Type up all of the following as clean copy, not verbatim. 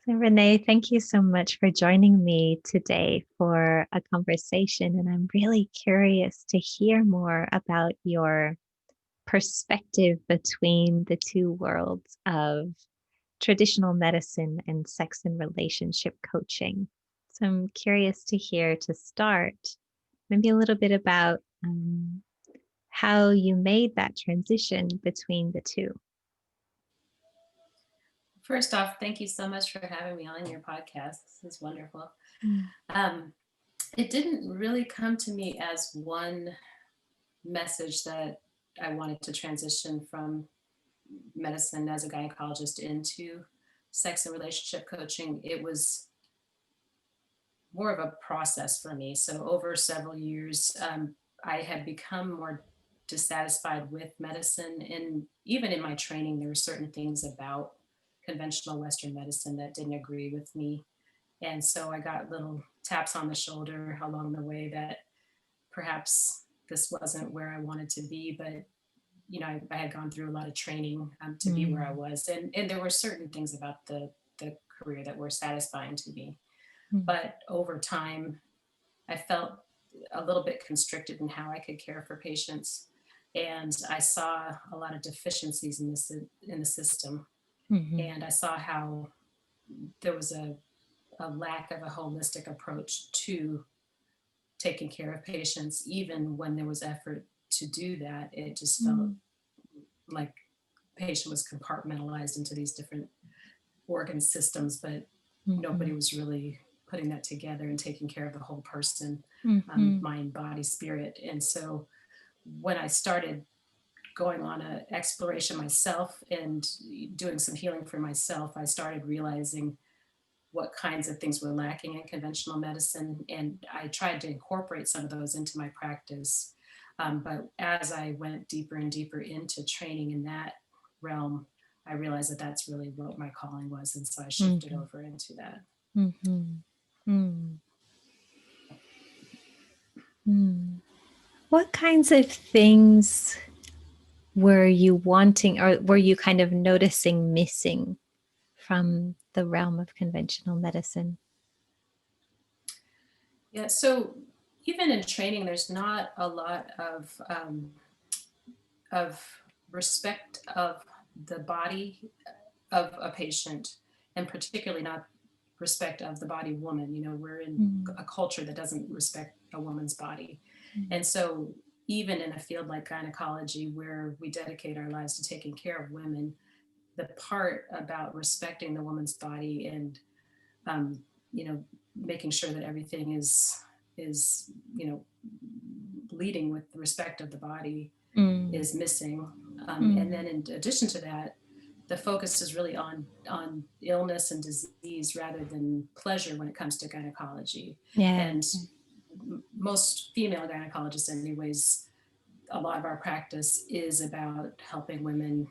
So, Renee, thank you so much for joining me today for a conversation. And I'm really curious to hear more about your perspective between the two worlds of traditional medicine and sex and relationship coaching. So, I'm curious to hear to start maybe a little bit about how you made that transition between the two. First off, thank you so much for having me on your podcast. This is wonderful. Mm. Um, it didn't really come to me as one message that I wanted to transition from medicine as a gynecologist into sex and relationship coaching. It was more of a process for me. So, over several years, I had become more dissatisfied with medicine. And even in my training, there were certain things about conventional Western medicine that didn't agree with me. And so I got little taps on the shoulder along the way that perhaps this wasn't where I wanted to be, but I had gone through a lot of training to be where I Mm. was, and there were certain things about the career that were satisfying to me. Mm. But over time, I felt a little bit constricted in how I could care for patients, and I saw a lot of deficiencies in the system, Mhm. and I saw how there was a lack of a holistic approach to taking care of patients. Even when there was effort to do that, it just felt Mm. like patient was compartmentalized into these different organ systems, but nobody Mhm. was really putting that together and taking care of the whole person, Mhm. mind, body, spirit. And so when I started going on an exploration myself and doing some healing for myself, I started realizing what kinds of things were lacking in conventional medicine. And I tried to incorporate some of those into my practice. But as I went deeper and deeper into training in that realm, I realized that that's really what my calling was. And so I shifted Mhm. over into that. Mhm. Mm. Mm. What kinds of things were you wanting, or were you kind of noticing missing from the realm of conventional medicine? Yeah. So even in training, there's not a lot of respect of the body of a patient, and particularly not respect of the body woman. We're in Mm. a culture that doesn't respect a woman's body. Mm. And so, even in a field like gynecology, where we dedicate our lives to taking care of women, the part about respecting the woman's body and, um, you know, making sure that everything is leading with the respect of the body Mm. is missing. And Mm. then, in addition to that, the focus is really on illness and disease rather than pleasure when it comes to gynecology. Yeah. And most female gynecologists, anyways, a lot of our practice is about helping women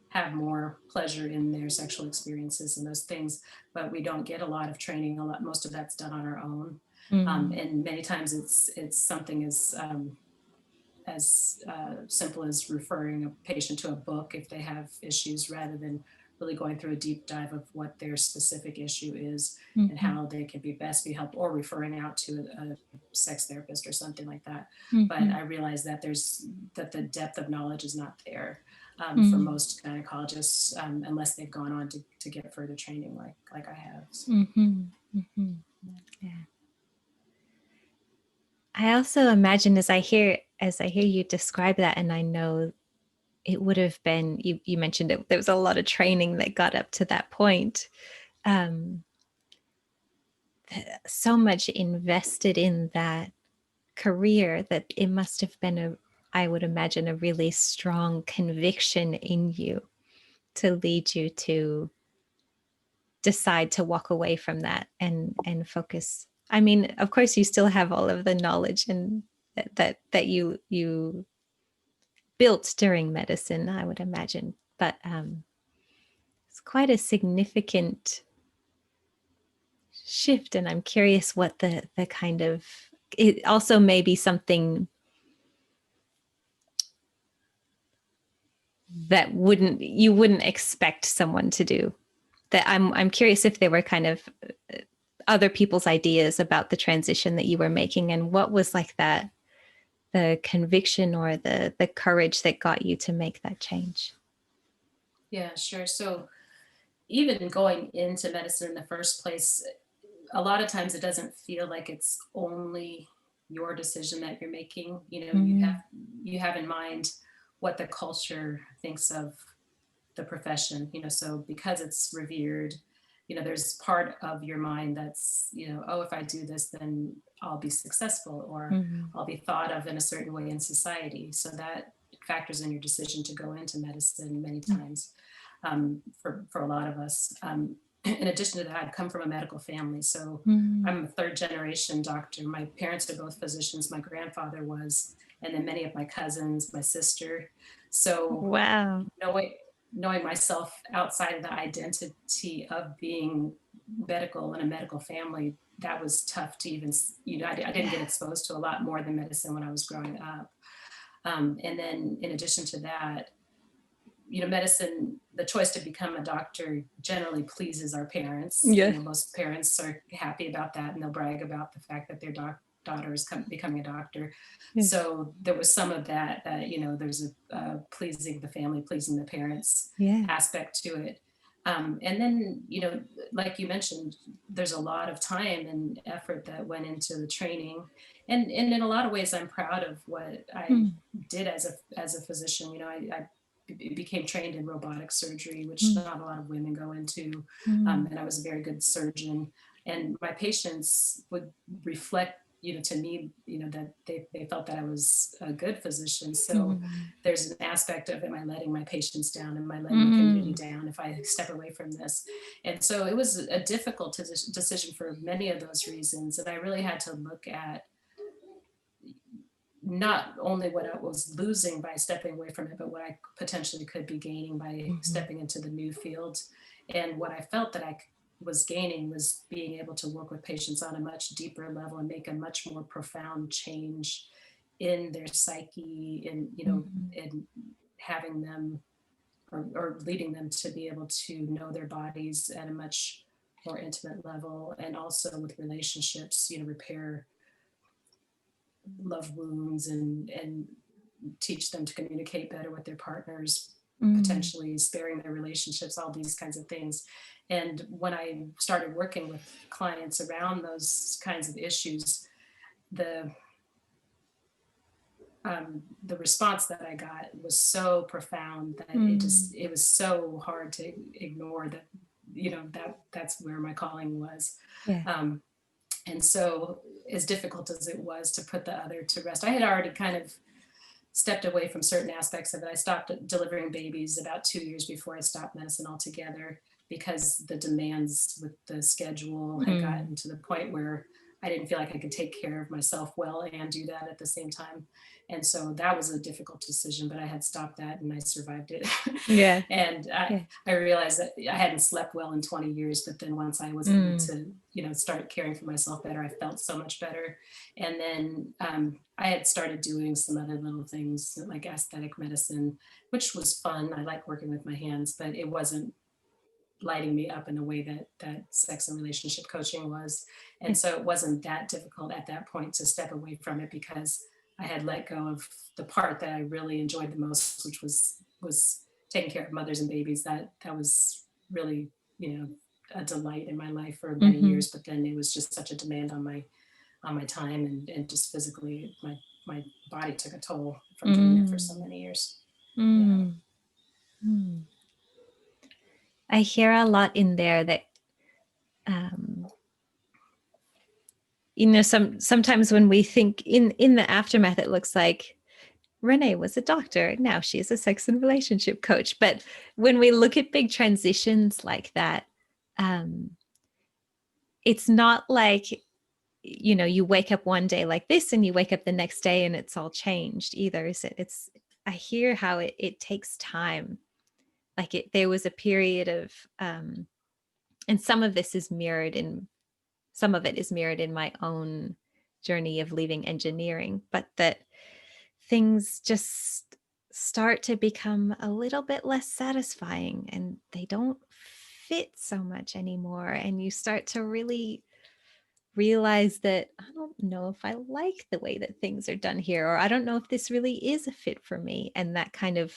have more pleasure in their sexual experiences and those things, but we don't get a lot of training. Most of that's done on our own, Mm. and many times it's something as simple as referring a patient to a book if they have issues, rather than really going through a deep dive of what their specific issue is and Mhm. how they can best be helped, or referring out to a sex therapist or something like that. But Mhm. I realize that the depth of knowledge is not there for Mm. most gynecologists, unless they've gone on to get further training like I have. So. Mhm. Mhm. Yeah. I also imagine as I hear you describe that, and I know it would have been, you mentioned it, there was a lot of training that got up to that point. Um, so much invested in that career that it must have been I would imagine, a really strong conviction in you to lead you to decide to walk away from that and focus. I mean, of course, you still have all of the knowledge and that you built during medicine, I would imagine, but it's quite a significant shift, and I'm curious what the kind of, it also may be something that you wouldn't expect someone to do, that I'm curious if there were kind of other people's ideas about the transition that you were making, and what was like that the conviction or the courage that got you to make that change. Yeah, sure. So even going into medicine in the first place, a lot of times it doesn't feel like it's only your decision that you're making. You know, Mm, you have in mind what the culture thinks of the profession, you know, so because it's revered, you know, there's part of your mind that's, you know, oh, if I do this, then I'll be successful, or mm, I'll be thought of in a certain way in society. So that factors in your decision to go into medicine many mm, times, for a lot of us. In addition to that, I come from a medical family. So mm. I'm a third generation doctor. My parents are both physicians. My grandfather was, and then many of my cousins, my sister. So Wow. knowing knowing myself outside of the identity of being medical in a medical family, that was tough to even, you know, I didn't Yeah. get exposed to a lot more than medicine when I was growing up. And then in addition to that, you know, medicine, the choice to become a doctor generally pleases our parents. You Yeah. know, most parents are happy about that, and they'll brag about the fact that their daughter is becoming a doctor. Yeah. So there was some of that, you know, there's a pleasing the family, pleasing the parents Yeah. aspect to it. And then, you know, like you mentioned, there's a lot of time and effort that went into the training. And in a lot of ways, I'm proud of what I Mm, did as a physician. You know, I became trained in robotic surgery, which mm, not a lot of women go into. mm, And I was a very good surgeon. And my patients would reflect, you know, to me, you know, that they felt that I was a good physician. So mm, there's an aspect of, am I letting my patients down? Am I letting the community mm. down if I step away from this? And so it was a difficult decision for many of those reasons. And I really had to look at not only what I was losing by stepping away from it, but what I potentially could be gaining by Mhm. stepping into the new field. And what I felt that I was gaining was being able to work with patients on a much deeper level and make a much more profound change in their psyche, and, you know, Mhm. and having them, or leading them to be able to know their bodies at a much more intimate level, and also with relationships, you know, repair love wounds, and teach them to communicate better with their partners, Mm. potentially sparing their relationships, all these kinds of things. And when I started working with clients around those kinds of issues, the the response that I got was so profound that Mm. it was so hard to ignore that, you know, that's where my calling was. Yeah. Um, and so, as difficult as it was to put the other to rest, I had already kind of stepped away from certain aspects of it. I stopped delivering babies about 2 years before I stopped medicine altogether, because the demands with the schedule had Mm. gotten to the point where I didn't feel like I could take care of myself well and do that at the same time. And so that was a difficult decision, but I had stopped that and I survived it. Yeah. And Yeah. I realized that I hadn't slept well in 20 years, but then once I was able Mm. to, you know, start caring for myself better, I felt so much better. And then I had started doing some other little things like aesthetic medicine, which was fun. I like working with my hands, but it wasn't lighting me up in the way that sex and relationship coaching was. Yeah. And so it wasn't that difficult at that point to step away from it, because I had let go of the part that I really enjoyed the most, which was taking care of mothers and babies. That was really, you know, a delight in my life for many Mhm. years. But then it was just such a demand on my time, and just physically my body took a toll from doing it for so Mm. many years. Yeah. Mm. Mm. I hear a lot in there that um sometimes when we think in the aftermath, it looks like Renee was a doctor, now she's a sex and relationship coach. But when we look at big transitions like that, um it's not like, you wake up one day like this and you wake up the next day and it's all changed either, is it? It's I hear how it takes time. Like there was a period of and some of it is mirrored in my own journey of leaving engineering, but that things just start to become a little bit less satisfying and they don't fit so much anymore. And you start to really realize that I don't know if I like the way that things are done here, or I don't know if this really is a fit for me. And that kind of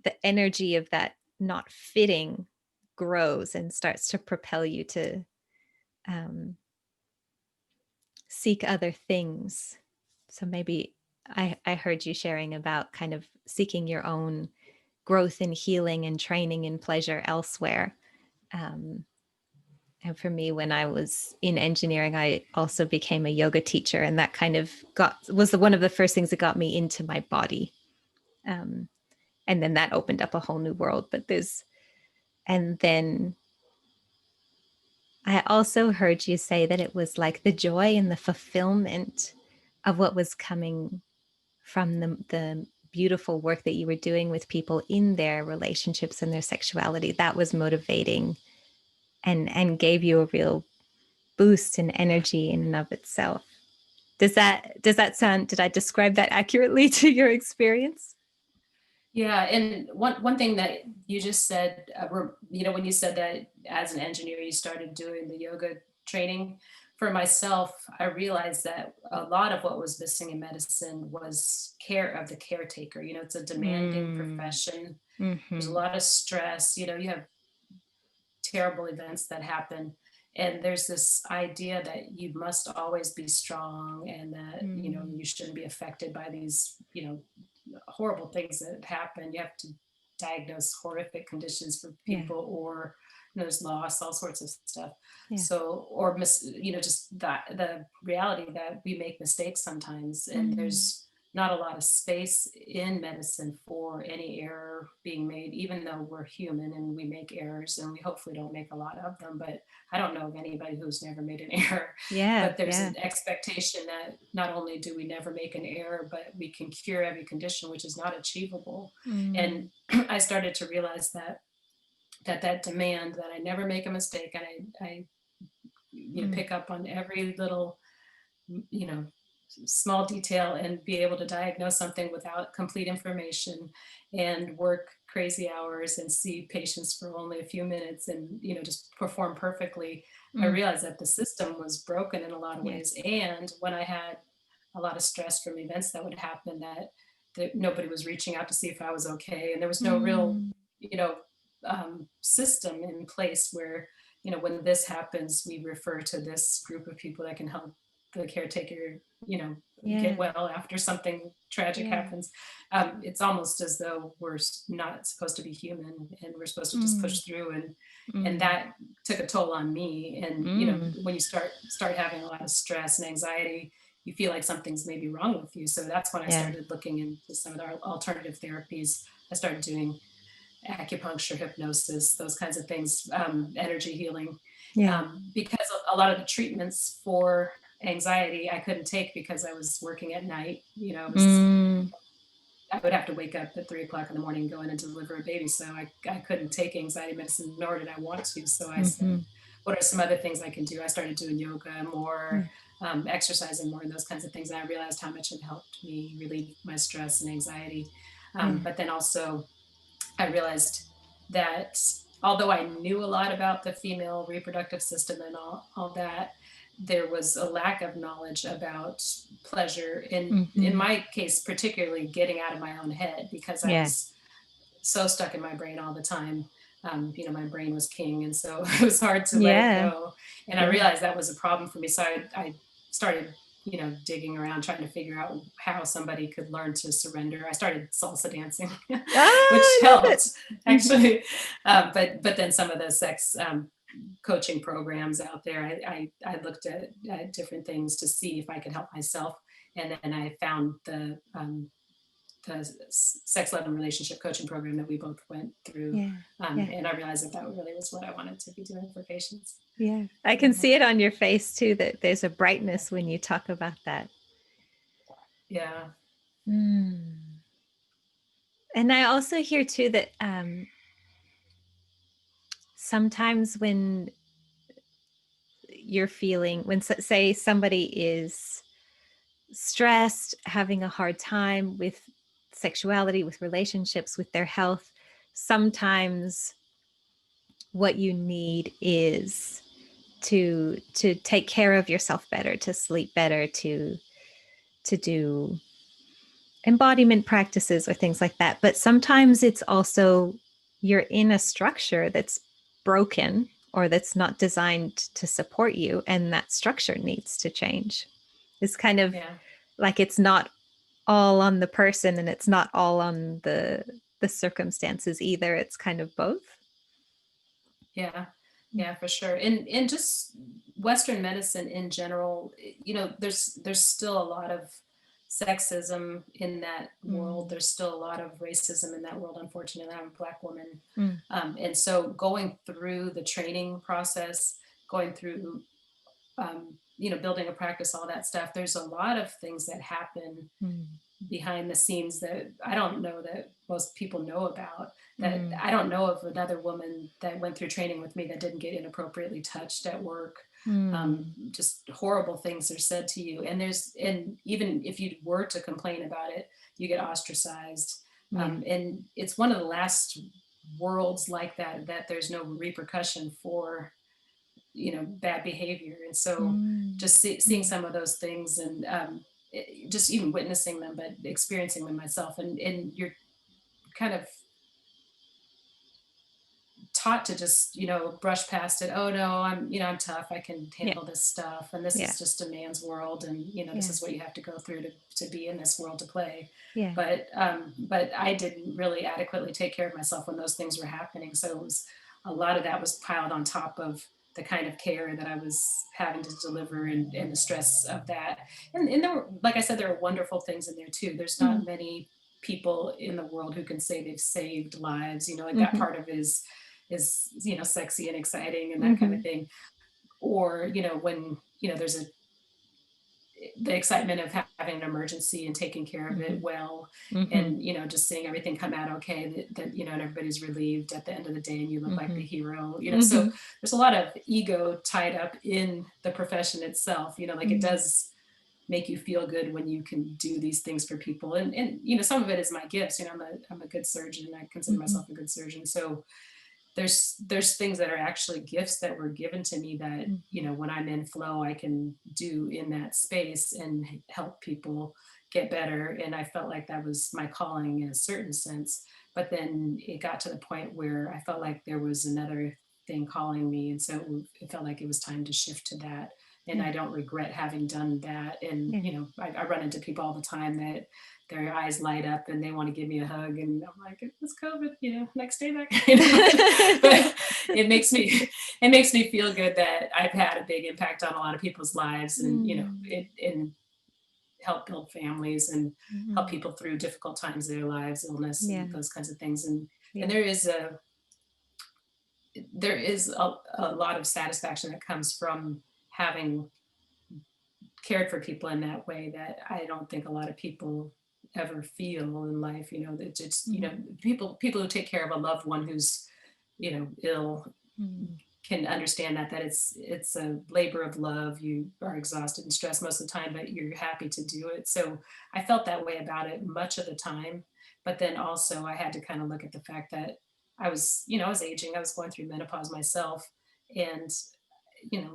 the energy of that not fitting grows and starts to propel you to um, seek other things. So maybe I heard you sharing about kind of seeking your own growth and healing and training and pleasure elsewhere. Um, and for me, when I was in engineering, I also became a yoga teacher, and that kind of one of the first things that got me into my body. Um, and then that opened up a whole new world. And then I also heard you say that it was like the joy and the fulfillment of what was coming from the beautiful work that you were doing with people in their relationships and their sexuality. That was motivating and gave you a real boost in energy in and of itself. Does that sound, did I describe that accurately to your experience? Yeah, and one thing that you just said, when you said that as an engineer you started doing the yoga training, for myself, I realized that a lot of what was missing in medicine was care of the caretaker. It's a demanding Mm. profession. There's a Mm-hmm. lot of stress. You have terrible events that happen, and there's this idea that you must always be strong, and that Mm. you shouldn't be affected by these horrible things that happen. You have to diagnose horrific conditions for Yeah. people, or there's loss, all sorts of stuff. Yeah. So, or just that the reality that we make mistakes sometimes, and Mm. there's not a lot of space in medicine for any error being made, even though we're human and we make errors, and we hopefully don't make a lot of them. But I don't know of anybody who's never made an error. Yeah. But there's Yeah. an expectation that not only do we never make an error, but we can cure every condition, which is not achievable. And Mm. I started to realize that demand, that I never make a mistake, and I Mm. pick up on every little you know small detail, and be able to diagnose something without complete information, and work crazy hours and see patients for only a few minutes, and just perform perfectly. I Mm. realized that the system was broken in a lot of Yeah. ways, and when I had a lot of stress from events that would happen, that nobody was reaching out to see if I was okay, and there was no real Mm. you know system in place where when this happens, we refer to this group of people that can help the caretaker, you know, get Yeah. well after something tragic Yeah. happens. It's almost as though we're not supposed to be human, and we're supposed to just Mm. push through, and Mm. that took a toll on me. And Mm. when you start having a lot of stress and anxiety, you feel like something's maybe wrong with you. So that's when I Yeah. started looking into some of the alternative therapies. I started doing acupuncture, hypnosis, those kinds of things, energy healing, Yeah. because a lot of the treatments for anxiety I couldn't take because I was working at night. Mm. I would have to wake up at 3 o'clock in the morning, go in and deliver a baby. So I couldn't take anxiety medicine, nor did I want to. So I Mm-hmm. said, what are some other things I can do? I started doing yoga more, Yeah. exercising more, and those kinds of things. And I realized how much it helped me relieve my stress and anxiety. Yeah. But then also, I realized that although I knew a lot about the female reproductive system and all that, there was a lack of knowledge about pleasure, in Mm-hmm. my case, particularly getting out of my own head, because I Yeah. was so stuck in my brain all the time. My brain was king, and so it was hard to let it Yeah. go. And I Yeah. realized that was a problem for me. So I started, digging around, trying to figure out how somebody could learn to surrender. I started salsa dancing, Ah, which I love it. helped Mm-hmm. actually. But then some of the sex coaching programs out there, I looked at different things to see if I could help myself, and then I found the sex, love, and relationship coaching program that we both went through. Yeah. Yeah. And I realized that really was what I wanted to be doing for patients. Yeah. I can Yeah. see it on your face too, that there's a brightness when you talk about that. Yeah. Mm. And I also hear too that sometimes when you're feeling, when say somebody is stressed, having a hard time with sexuality, with relationships, with their health, sometimes what you need is to take care of yourself better, to sleep better, to do embodiment practices or things like that. But sometimes it's also you're in a structure that's broken or that's not designed to support you, and that structure needs to change. It's kind of Yeah. like it's not all on the person and it's not all on the circumstances either. It's kind of both. Yeah, yeah, for sure. And just Western medicine in general, there's still a lot of sexism in that world. Mm, There's still a lot of racism in that world. Unfortunately, I'm a Black woman, mm, and so going through the training process, going through building a practice, all that stuff. There's a lot of things that happen mm, behind the scenes that I don't know that most people know about. That mm, I don't know of another woman that went through training with me that didn't get inappropriately touched at work. mm. Just horrible things are said to you, and even if you were to complain about it, you get ostracized. Yeah. And it's one of the last worlds like that there's no repercussion for bad behavior. And so Mm, just seeing mm, some of those things, and just even witnessing them, but experiencing them myself, and you're kind of taught to just brush past it. Oh no, I'm tough, I can yeah. handle this stuff, and this Yeah. is just a man's world, and this Yeah. is what you have to go through to be in this world, to play. Yeah. But I didn't really adequately take care of myself when those things were happening, so it was a lot of that was piled on top of the kind of care that I was having to deliver, and the stress of that. And there were, like I said, there are wonderful things in there too. There's not Mm, many people in the world who can say they've saved lives, like that mm-hmm, part of it is sexy and exciting and that kind of mm-hmm, thing. Or when there's the excitement of having an emergency and taking care of it mm-hmm, well, mm-hmm, and just seeing everything come out okay, that and everybody's relieved at the end of the day and you look like mm-hmm, the hero. So mm-hmm, there's a lot of ego tied up in the profession itself, like it mm, does make you feel good when you can do these things for people. And some of it is my gifts. I'm a good surgeon. I consider mm-hmm, myself a good surgeon. So there's things that are actually gifts that were given to me that when I'm in flow I can do in that space and help people get better. And I felt like that was my calling in a certain sense, but then it got to the point where I felt like there was another thing calling me, and so it felt like it was time to shift to that. And yeah. I don't regret having done that. And Yeah. I run into people all the time that their eyes light up and they want to give me a hug, and I'm like, it's COVID, next day back. But it makes me it makes me feel good that I've had a big impact on a lot of people's lives, and Mm, it and help build families and help mhm. people through difficult times in their lives, illness Yeah. and those kinds of things. And Yeah. there is a lot of satisfaction that comes from having cared for people in that way that I don't think a lot of people ever feel in life. That it's Mm, people who take care of a loved one who's ill mm, can understand that it's a labor of love. You are exhausted and stressed most of the time, but you're happy to do it. So I felt that way about it much of the time. But then also I had to kind of look at the fact that I was aging, I was going through menopause myself, and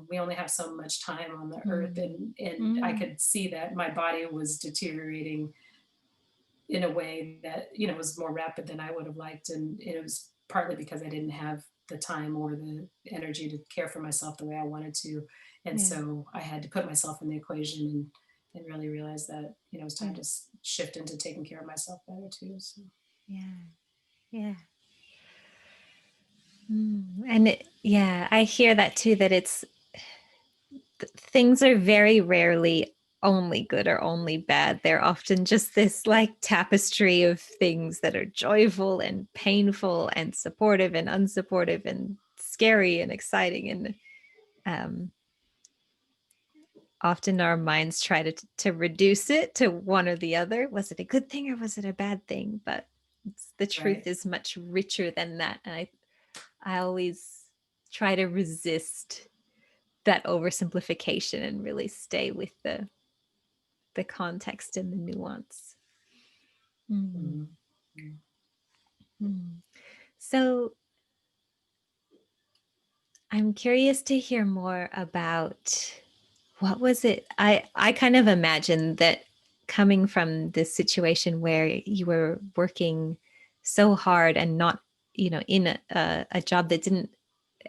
we only have so much time on the earth, mm, and I mm. could see that my body was deteriorating in a way that was more rapid than I would have liked, and it was partly because I didn't have the time or the energy to care for myself the way I wanted to. And Yeah. so I had to put myself in the equation, and really realize that it was time Yeah. to shift into taking care of myself better too. So Yeah. Yeah. And yeah, I hear that too, that things are very rarely only good or only bad. They're often just this like tapestry of things that are joyful and painful and supportive and unsupportive and scary and exciting. And um, often our minds try to reduce it to one or the other. Was it a good thing or was it a bad thing? But the truth right. is much richer than that. And I always try to resist that oversimplification and really stay with the context and the nuance. Mm. Mhm. Mm. So I'm curious to hear more about what was it? I kind of imagine that coming from this situation where you were working so hard and not, in a job that didn't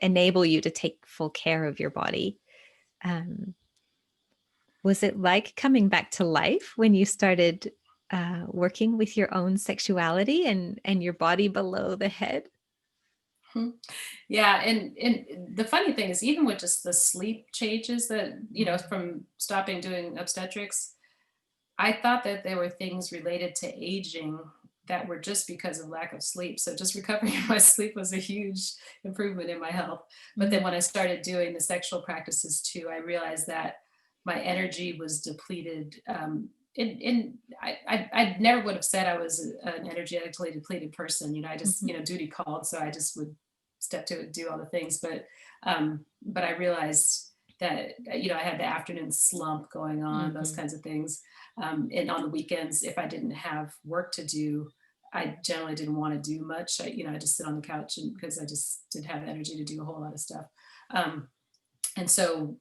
enable you to take full care of your body. Um, was it like coming back to life when you started working with your own sexuality and your body below the head? Hmm. Yeah, and the funny thing is, even with just the sleep changes that, from stopping doing obstetrics, I thought that there were things related to aging that were just because of lack of sleep. So just recovering my sleep was a huge improvement in my health. But then Mm, when I started doing the sexual practices too, I realized that my energy was depleted. I never would have said I was an energetically depleted person. I just, mhm, duty called. So I just would step to it, do all the things. But I realized that, I had the afternoon slump going on, those mhm, kinds of things. And on the weekends, if I didn't have work to do, I generally didn't want to do much. I just sit on the couch, and because I just didn't have energy to do a whole lot of stuff. Um, and so,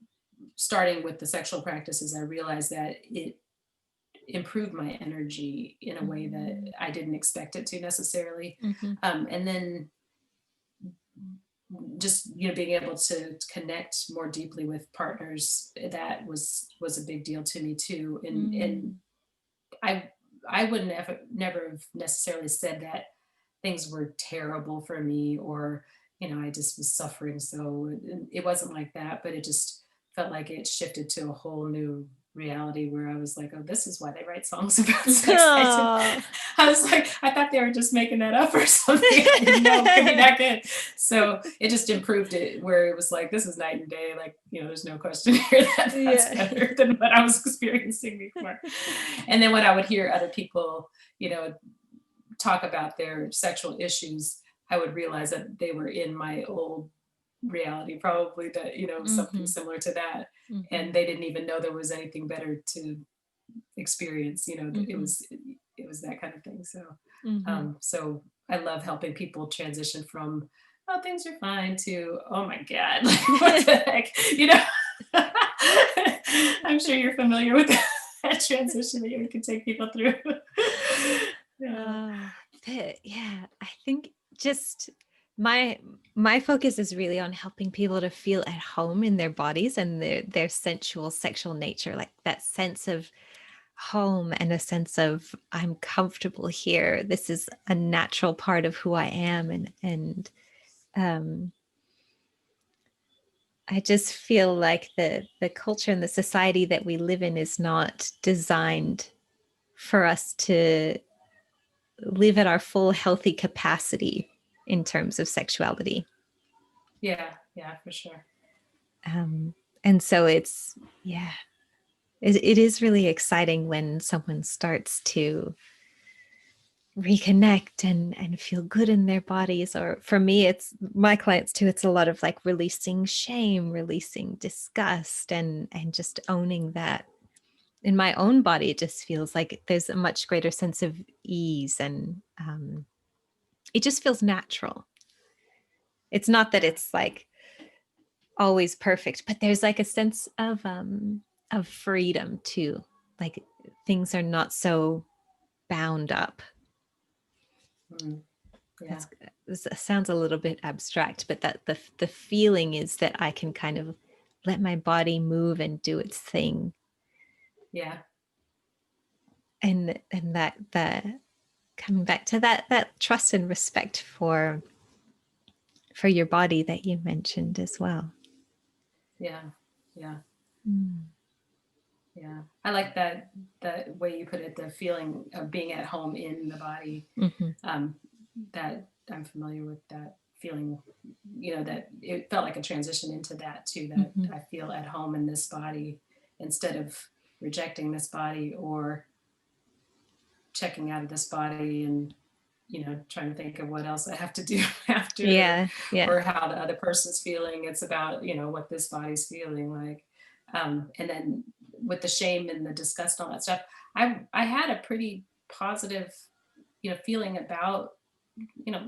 starting with the sexual practices, I realized that it improved my energy in a way that mhm, I didn't expect it to necessarily. mhm, And then just, being able to connect more deeply with partners, that was a big deal to me too. And mm, I I would never have necessarily said that things were terrible for me, or I just was suffering. So it wasn't like that, but it just felt like it shifted to a whole new reality where I was like, oh, this is why they write songs about sex. Aw. I was like, I thought they were just making that up or something. I didn't know it could be that good. So it just improved it, where it was like, this is night and day. Like, there's no question here that that's Yeah. better than what I was experiencing before. And then when I would hear other people, talk about their sexual issues, I would realize that they were in my old reality, probably, that, something Mhm, similar to that. And mhm, they didn't even know there was anything better to experience, it mhm, was it was that kind of thing. So mhm. so I love helping people transition from, oh, things are fine, to, oh my God, like, what the heck, I'm sure you're familiar with that transition that you can take people through. Yeah. Ah, yeah, I think just my my focus is really on helping people to feel at home in their bodies and their sensual sexual nature, like that sense of home and a sense of I'm comfortable here. This is a natural part of who I am, and um I just feel like the culture and the society that we live in is not designed for us to live at our full healthy capacity in terms of sexuality. Yeah, yeah, for sure. Um, and so yeah, it is really exciting when someone starts to reconnect and feel good in their bodies. Or for me, it's my clients too, it's a lot of like releasing shame, releasing disgust, and just owning that. In my own body, it just feels like there's a much greater sense of ease, and it just feels natural. It's not that Yeah. it's like always perfect, but there's like a sense of freedom too. Like things are not so bound up. Mm, yeah. That's This sounds a little bit abstract, but that the feeling is that I can kind of let my body move and do its thing, Yeah. and that coming back to that trust and respect for your body that you mentioned as well. Yeah. Yeah. Mm. Yeah. I like that way you put it, the feeling of being at home in the body. Hmm. Um, that I'm familiar with that feeling, that it felt like a transition into that too, that Hmm. I feel at home in this body, instead of rejecting this body, or checking out of this body, and trying to think of what else I have to do after, Yeah, yeah. or how the other person's feeling. It's about, what this body's feeling like. And then with the shame and the disgust and all that stuff, I had a pretty positive, feeling about,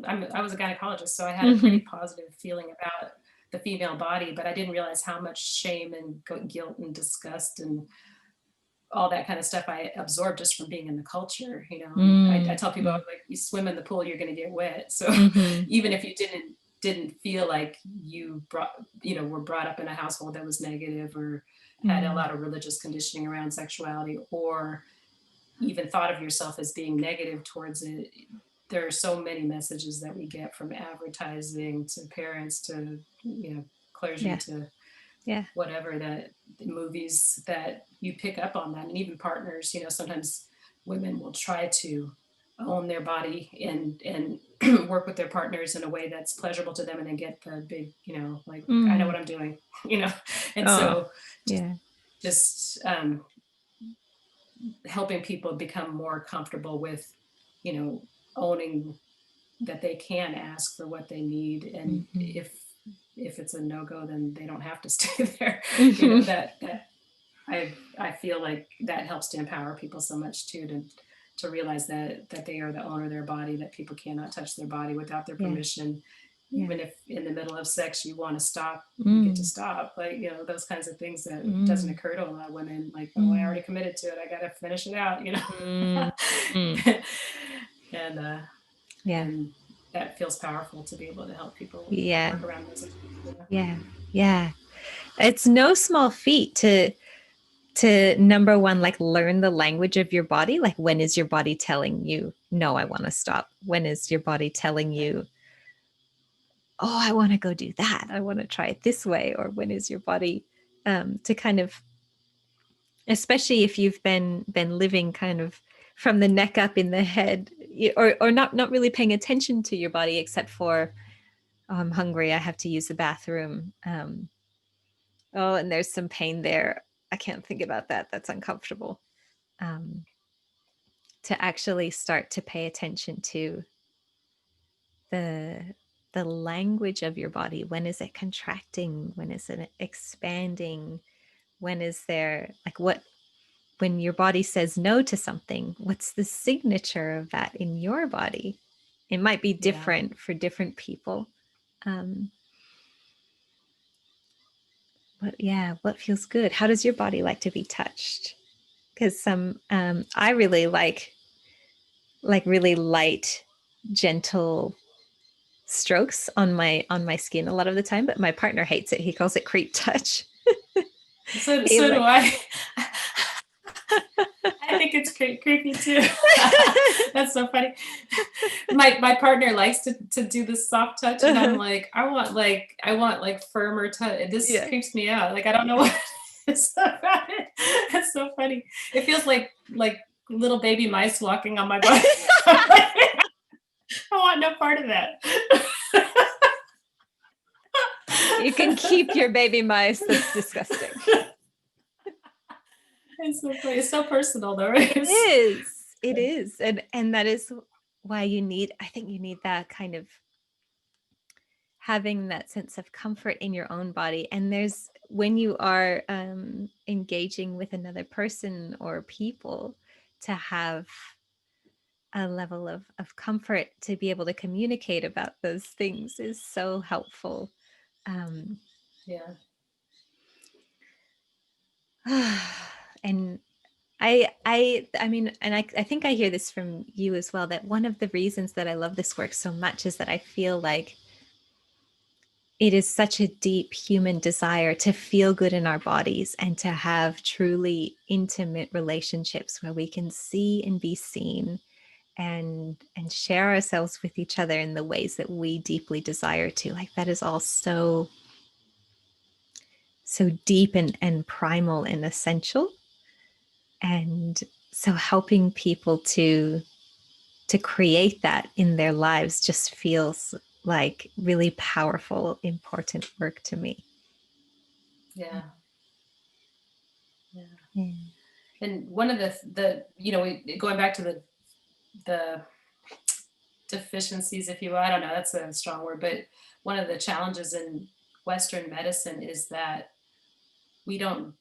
I was a gynecologist, so I had a pretty Hmm. positive feeling about the female body, but I didn't realize how much shame and guilt and disgust and all that kind of stuff I absorbed just from being in the culture, you know. And I Mm, tell people, mm, like, you swim in the pool, you're going to get wet. So mhm, even if you didn't feel like you brought, you know, were brought up in a household that was negative, or had a mm, lot of religious conditioning around sexuality, or even thought of yourself as being negative towards it, there are so many messages that we get, from advertising to parents to, you know, clergy yeah, to yeah, whatever, that movies, that you pick up on that. And even partners, you know, sometimes women will try to own their body and work with their partners in a way that's pleasurable to them, and then get the big, you know, like, I know mm, what I'm doing, you know. And oh, so just yeah, just helping people become more comfortable with, you know, owning that they can ask for what they need, and mhm, if it's a no-go, then they don't have to stay there. You know, mhm, that I feel like that helps to empower people so much too, to realize that they are the owner of their body, that people cannot touch their body without their yeah, permission. yeah, Even if in the middle of sex you want to stop, you get to mm, stop. Like, you know, those kinds of things that doesn't mm, occur to a lot of women. Like, oh, I mm, already committed to it, I gotta finish it out, you mm, know. mm, and yeah, and that feels powerful, to be able to help people yeah, work around those issues. Yeah. yeah, yeah. It's no small feat to number one, like learn the language of your body. Like, when is your body telling you, no, I want to stop? When is your body telling Right. you, oh, I want to go do that, I want to try it this way? Or when is your body to kind of, especially if you've been living kind of from the neck up in the head, or not really paying attention to your body, except for, oh, I'm hungry, I have to use the bathroom, oh, and there's some pain there, I can't think about that, that's uncomfortable. um, to actually start to pay attention to the the language of your body. When is it contracting? When is it expanding? When is there, like, what, when your body says no to something, what's the signature of that in your body? It might be Yeah. different for different people. um but yeah, what feels good? How does your body like to be touched? Because some I really like really light, gentle strokes on my skin a lot of the time, but my partner hates it. He calls it creep touch. He So do like I. I think it's creepy too. That's so funny. My partner likes to do the soft touch, and I'm like, I want like firmer touch. This yeah. creeps me out. Like, I don't know what it is about it. It's so funny. It feels like little baby mice walking on my body. I'm like, I want no part of that. You can keep your baby mice. That's disgusting. It's so funny. It's so personal though, right? It is. It is. And that is why you need, I think you need that kind of having that sense of comfort in your own body. And there's, when you are engaging with another person or people, to have a level of comfort to be able to communicate about those things is so helpful. Um, Yeah. and I mean, and I think I hear this from you as well, that one of the reasons that I love this work so much is that I feel like it is such a deep human desire to feel good in our bodies and to have truly intimate relationships where we can see and be seen, and share ourselves with each other in the ways that we deeply desire to. Like, that is all so deep and primal and essential. And so helping people to create that in their lives just feels like really powerful, important work to me. Yeah. Yeah. Yeah. And one of the you know, going back to the deficiencies, if you will, I don't know, that's a strong word, but one of the challenges in Western medicine is that we don't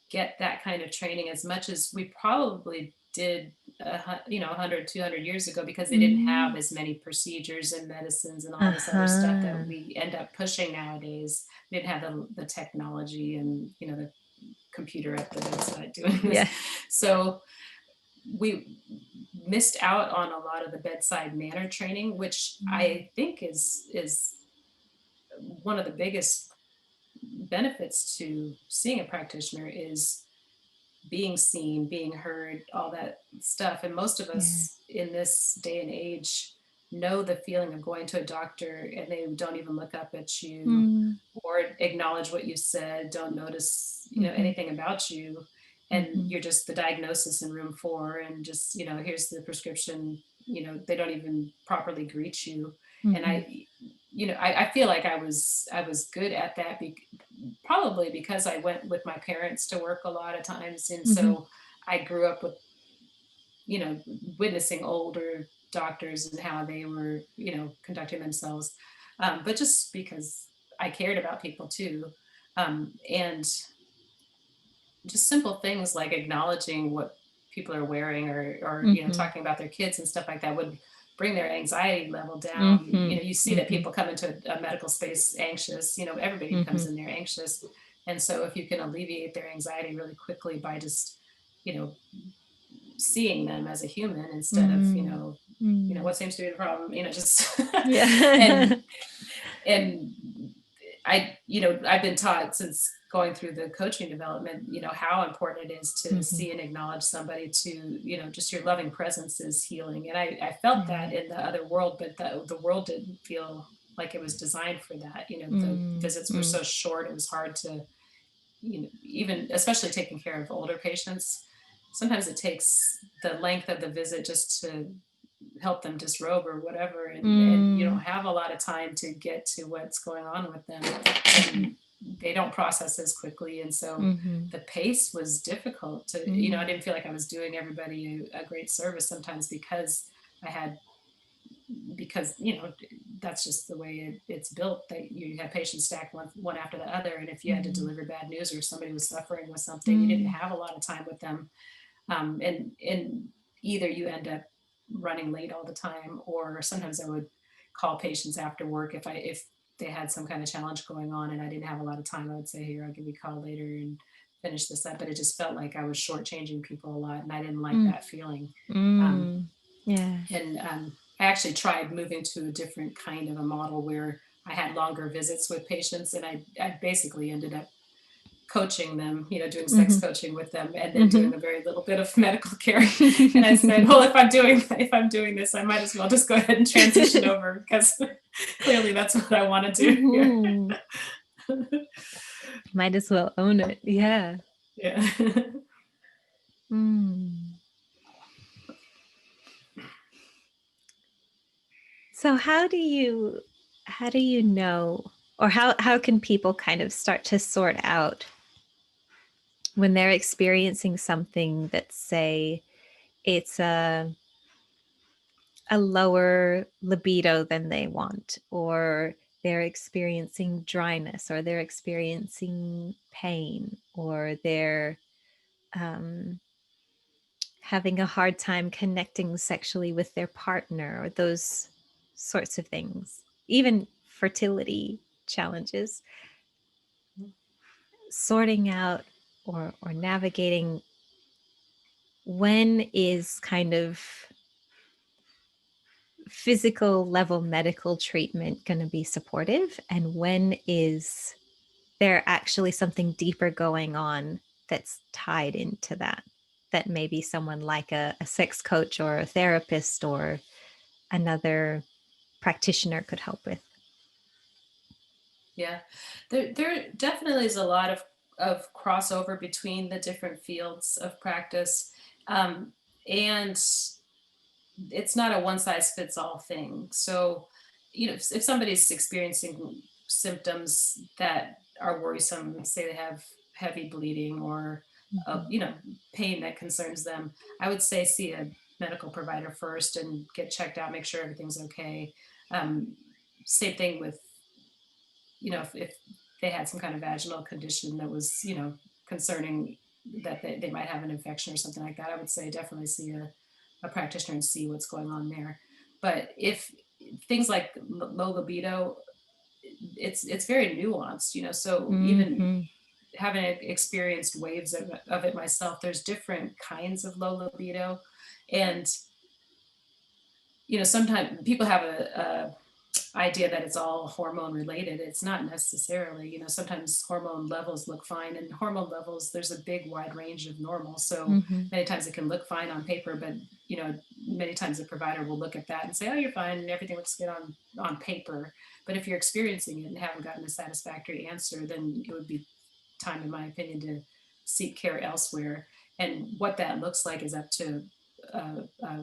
get that kind of training as much as we probably did 100, 200 years ago, because they didn't have Mm. as many procedures and medicines and all this other stuff that Uh-huh. we end up pushing nowadays. We didn't have the technology and the computer at the bedside doing this. Yeah. So we missed out on a lot of the bedside manner training, which Mm. I think is one of the biggest benefits to seeing a practitioner, is being seen, being heard, all that stuff. And most of Yeah. us in this day and age know the feeling of going to a doctor and they don't even look up at you Mm. or acknowledge what you said, don't notice, Mhm. anything about you. And Mhm. you're just the diagnosis in room 4, and just, here's the prescription. They don't even properly greet you. And Mhm. I feel like I was good at that, probably because I went with my parents to work a lot of times. And Mhm. so I grew up with, witnessing older doctors and how they were, conducting themselves. But just because I cared about people too. And just simple things like acknowledging what people are wearing, or Mhm. talking about their kids and stuff like that, would bring their anxiety level down. Mhm. You see that Mhm. people come into a medical space anxious. Everybody comes Mhm. in there anxious. And so if you can alleviate their anxiety really quickly by just, you know seeing them as a human, instead of, Mm. Mm. what seems to be the problem, just Yeah. and and I've been taught, since going through the coaching development, how important it is to Mhm. see and acknowledge somebody, to, just your loving presence is healing. And I felt that Yeah. in the other world, but the world didn't feel like it was designed for that. The Mm. visits were Mm. so short, it was hard to, even especially taking care of older patients. Sometimes it takes the length of the visit just to help them disrobe or whatever, and you don't Mm. have a lot of time to get to what's going on with them, Mhm. and they don't process as quickly. And so Mhm. the pace was difficult to, I Mm. didn't feel like I was doing everybody a great service sometimes, because I had because that's just the way it's built, that you have patients stacked one after the other. And if you had to Mhm. deliver bad news, or somebody was suffering with something, you didn't Mm. have a lot of time with them. And either you end up running late all the time, or sometimes I would call patients after work if they had some kind of challenge going on and I didn't have a lot of time. I would say, here, I'll give you a call later and finish this up. But it just felt like I was shortchanging people a lot, and I didn't like Mm. that feeling. um, Mm. Yeah. and I actually tried moving to a different kind of a model where I had longer visits with patients, and I basically ended up coaching them, doing sex Mhm. coaching with them, and then doing Mhm. a very little bit of medical care. And I said, well, if I'm doing this, I might as well just go ahead and transition over, because clearly that's what I want to do. Yeah. Mhm. Might as well own it. Yeah. Yeah. Mm. So how do you know, or how can people kind of start to sort out when they're experiencing something that, say, it's a lower libido than they want, or they're experiencing dryness, or they're experiencing pain, or they're um, having a hard time connecting sexually with their partner, or those sorts of things, even fertility challenges, sorting out or navigating when is kind of physical level medical treatment going to be supportive, and when is there actually something deeper going on that's tied into that maybe someone like a sex coach or a therapist or another practitioner could help with. Yeah, there definitely is a lot of crossover between the different fields of practice. And it's not a one size fits all thing. So, if somebody's experiencing symptoms that are worrisome, say they have heavy bleeding, or, Mhm. pain that concerns them, I would say see a medical provider first and get checked out, make sure everything's okay. Um, Same thing with, if they had some kind of vaginal condition that was, concerning, that they might have an infection or something like that, I would say definitely see a practitioner and see what's going on there. But if things like low libido, it's very nuanced, you know. So even Mm-hmm. having experienced waves of it myself, there's different kinds of low libido, and you know, sometimes people have a idea that it's all hormone related. It's not necessarily, you know, sometimes hormone levels look fine, and hormone levels, there's a big wide range of normal. So Mm-hmm. many times it can look fine on paper, but you know, many times the provider will look at that and say, oh, you're fine and everything looks good on paper. But if you're experiencing it and haven't gotten a satisfactory answer, then it would be time, in my opinion, to seek care elsewhere. And what that looks like is up to a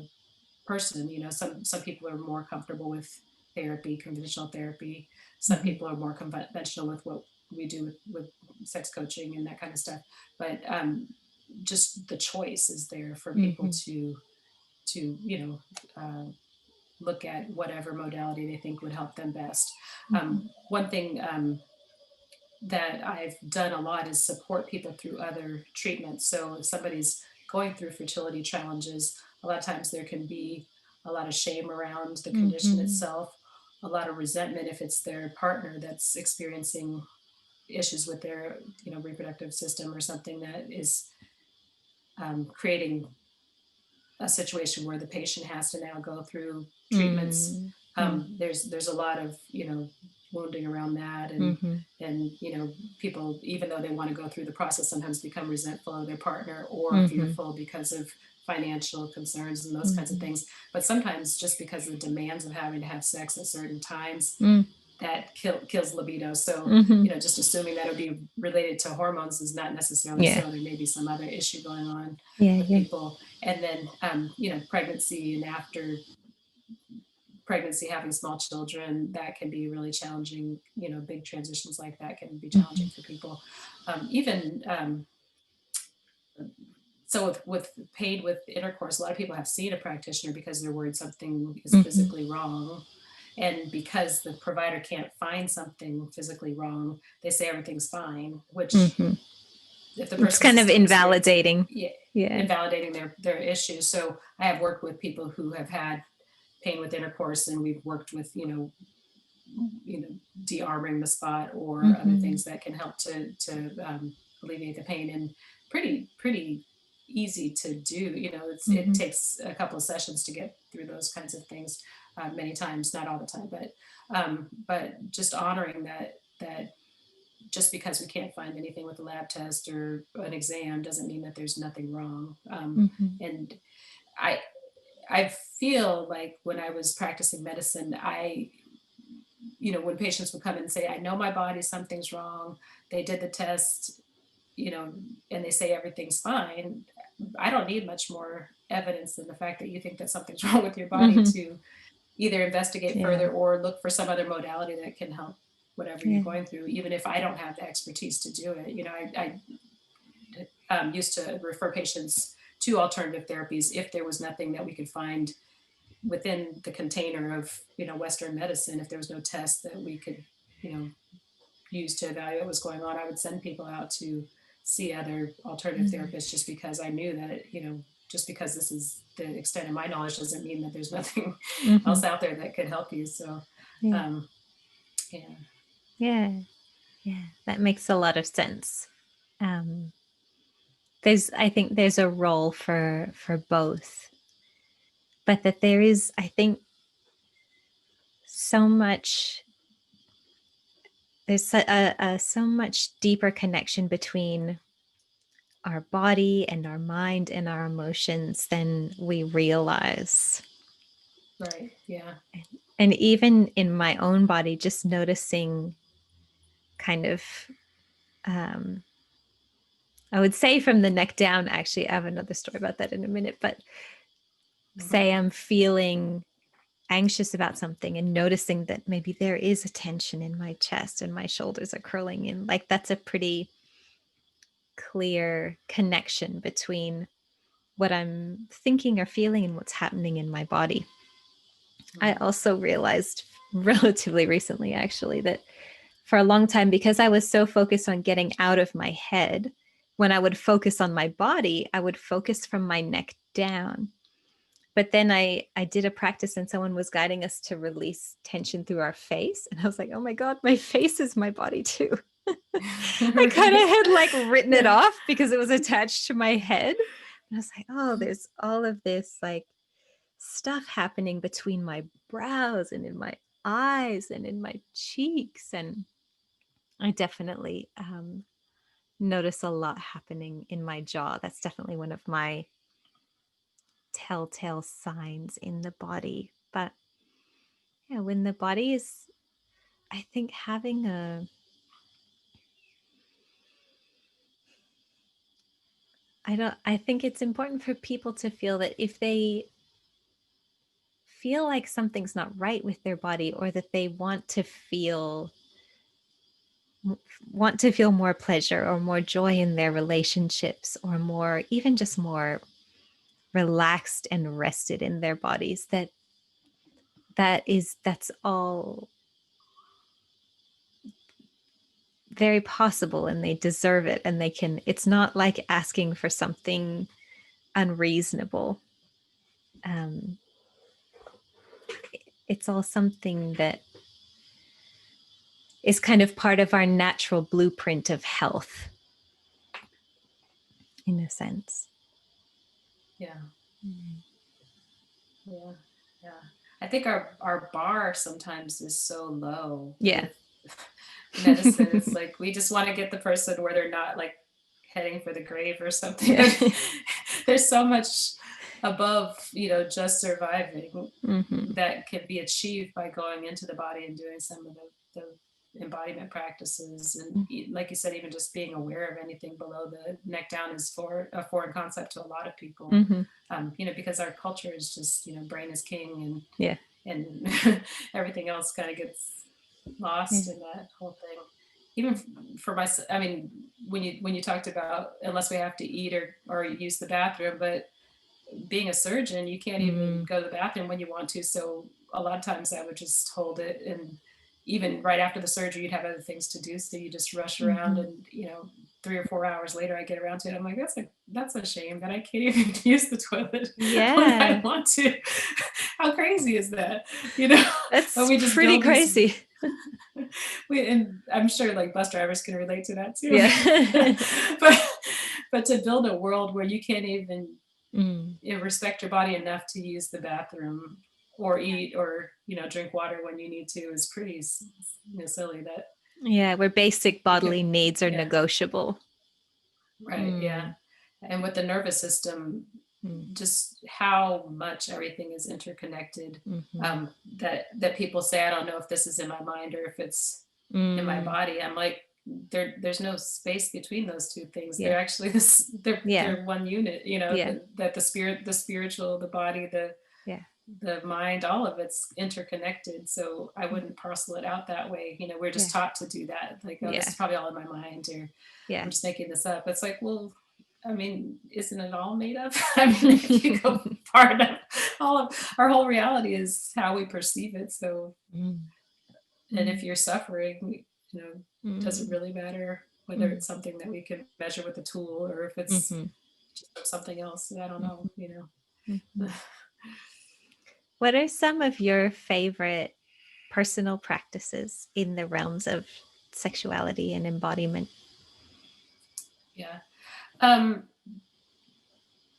person. You know, some people are more comfortable with therapy, conventional therapy. Some Mm-hmm. people are more conventional with what we do with sex coaching and that kind of stuff. But just the choice is there for people Mm-hmm. to you know, look at whatever modality they think would help them best. Mm-hmm. One thing that I've done a lot is support people through other treatments. So if somebody's going through fertility challenges, a lot of times there can be a lot of shame around the condition Mm-hmm. itself, a lot of resentment if it's their partner that's experiencing issues with their, you know, reproductive system or something that is creating a situation where the patient has to now go through treatments. Mm-hmm. There's a lot of, you know, wounding around that, Mm-hmm. and you know, people, even though they want to go through the process, sometimes become resentful of their partner or Mm-hmm. fearful because of financial concerns and those kinds of Mm-hmm. things. But sometimes just because of the demands of having to have sex at certain times, Mm-hmm. that kills libido. So Mm-hmm. you know, just assuming that it would be related to hormones is not necessarily Yeah. so. There may be some other issue going on Yeah. with Yeah. people. And then you know, pregnancy and after pregnancy, having small children, that can be really challenging. You know, big transitions like that can be Mm-hmm. challenging for people. Even so with pain with intercourse, a lot of people have seen a practitioner because they're worried something is Mm-hmm. physically wrong. And because the provider can't find something physically wrong, they say everything's fine, which Mm-hmm. if the It's person's kind of still experiencing, invalidating. yeah, Yeah. invalidating their issues. So I have worked with people who have had pain with intercourse, and we've worked with, you know, de-armoring the spot or other Mm-hmm. things that can help to alleviate the pain, and pretty easy to do. You know, it Mm-hmm. takes a couple of sessions to get through those kinds of things. Many times, not all the time, but just honoring that just because we can't find anything with a lab test or an exam doesn't mean that there's nothing wrong. Mm-hmm. And I I feel like when I was practicing medicine, you know, when patients would come in and say, I know my body, something's wrong, they did the test, you know, and they say everything's fine. I don't need much more evidence than the fact that you think that something's wrong with your body Mm-hmm. to either investigate Yeah. further or look for some other modality that can help whatever you're Yeah. going through, even if I don't have the expertise to do it. You know, I used to refer patients to alternative therapies if there was nothing that we could find within the container of, you know, Western medicine. If there was no test that we could, you know, use to evaluate what's going on, I would send people out to see other alternative Mm-hmm. therapists, just because I knew that, you know, just because this is the extent of my knowledge doesn't mean that there's nothing Mm-hmm. else out there that could help you. So Yeah. um, yeah. Yeah. Yeah. That makes a lot of sense. Um, I think there's a role for both, but that there is, I think, so much there's a so much deeper connection between our body and our mind and our emotions than we realize. Right. Yeah. And even in my own body, just noticing kind of, um, I would say from the neck down, actually, I have another story about that in a minute, but Mm-hmm. say I'm feeling anxious about something and noticing that maybe there is a tension in my chest and my shoulders are curling in, like that's a pretty clear connection between what I'm thinking or feeling and what's happening in my body. I Mm-hmm. also realized relatively recently, actually, that for a long time, because I was so focused on getting out of my head, when I would focus on my body, I would focus from my neck down. But then I did a practice and someone was guiding us to release tension through our face. And I was like, oh my God, my face is my body too. I kind of Right. had like written it Yeah. off because it was attached to my head. And I was like, oh, there's all of this like stuff happening between my brows and in my eyes and in my cheeks. And I definitely notice a lot happening in my jaw. That's definitely one of my telltale signs in the body. But yeah, when the body is, I think having a, I think it's important for people to feel that if they feel like something's not right with their body, or that they want to feel more pleasure or more joy in their relationships, or more, even just more relaxed and rested in their bodies, that's all very possible, and they deserve it, and they can, it's not like asking for something unreasonable. um it's all something that is kind of part of our natural blueprint of health, in a sense. Yeah. Yeah. Yeah. I think our bar sometimes is so low Yeah. with medicine. It's like we just want to get the person where they're not like heading for the grave or something. Yeah. There's so much above, just surviving Mm-hmm. that can be achieved by going into the body and doing some of the embodiment practices. And like you said, even just being aware of anything below the neck down is for a foreign concept to a lot of people. Mm-hmm. Because our culture is just, brain is king, Yeah. and everything else kind of gets Yeah. lost in that whole thing. Even for myself, I mean, when you talked about unless we have to eat or use the bathroom, but being a surgeon, you can't even Mm. go to the bathroom when you want to. So a lot of times I would just hold it, and even right after the surgery, you'd have other things to do. So you just rush around, Mm-hmm. and 3 or 4 hours later, I get around to it. I'm like, that's a shame that I can't even use the toilet when I Yeah, want to. How crazy is that? You know, but that's we just pretty build these. crazy. And I'm sure like bus drivers can relate to that too. Yeah. but but to build a world where you can't even Mm. respect your body enough to use the bathroom or eat or drink water when you need to is pretty silly that Yeah, where basic we could. bodily needs are Yeah, negotiable. right, yeah. Mm. And with the nervous system, Mm. just how much everything is interconnected, Mm-hmm. that people say, I don't know if this is in my mind or if it's in my Mm. body. I'm like, there's no space between those two things. Yeah. They're actually this. Yeah. They're one unit. Yeah. That the spirit, the spiritual, the body, Yeah. the mind, all of it's interconnected. So I wouldn't parcel it out that way. We're Yeah. just taught to do that. Like, oh, this Yeah. is probably all in my mind, or Yeah. I'm just making this up. It's like, well, I mean, isn't it all made up? I mean, if you go far enough, all of our whole reality is how we perceive it. So, Mm. and if Mm. you're suffering, does it Mm. really matter whether Mm. it's something that we can measure with a tool or if it's Mm-hmm. just something else? I don't know, Mm-hmm. What are some of your favorite personal practices in the realms of sexuality and embodiment? Yeah. Um,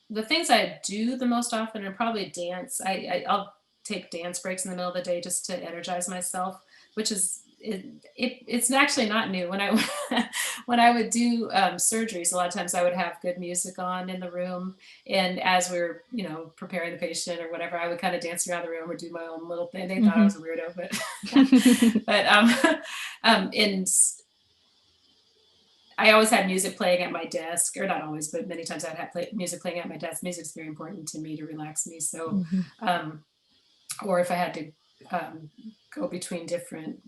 the things I do the most often are probably dance. I'll take dance breaks in the middle of the day just to energize myself, which is it's actually not new. When I when I would do surgeries, a lot of times I would have good music on in the room, and as we were preparing the patient or whatever, I would kind of dance around the room or do my own little thing. They thought I Mm-hmm. was a weirdo, but and I always had music playing at my desk, or not always, but many times I'd have music playing at my desk. Music's very important to me to relax me. So, Mm-hmm. um, or if I had to go between different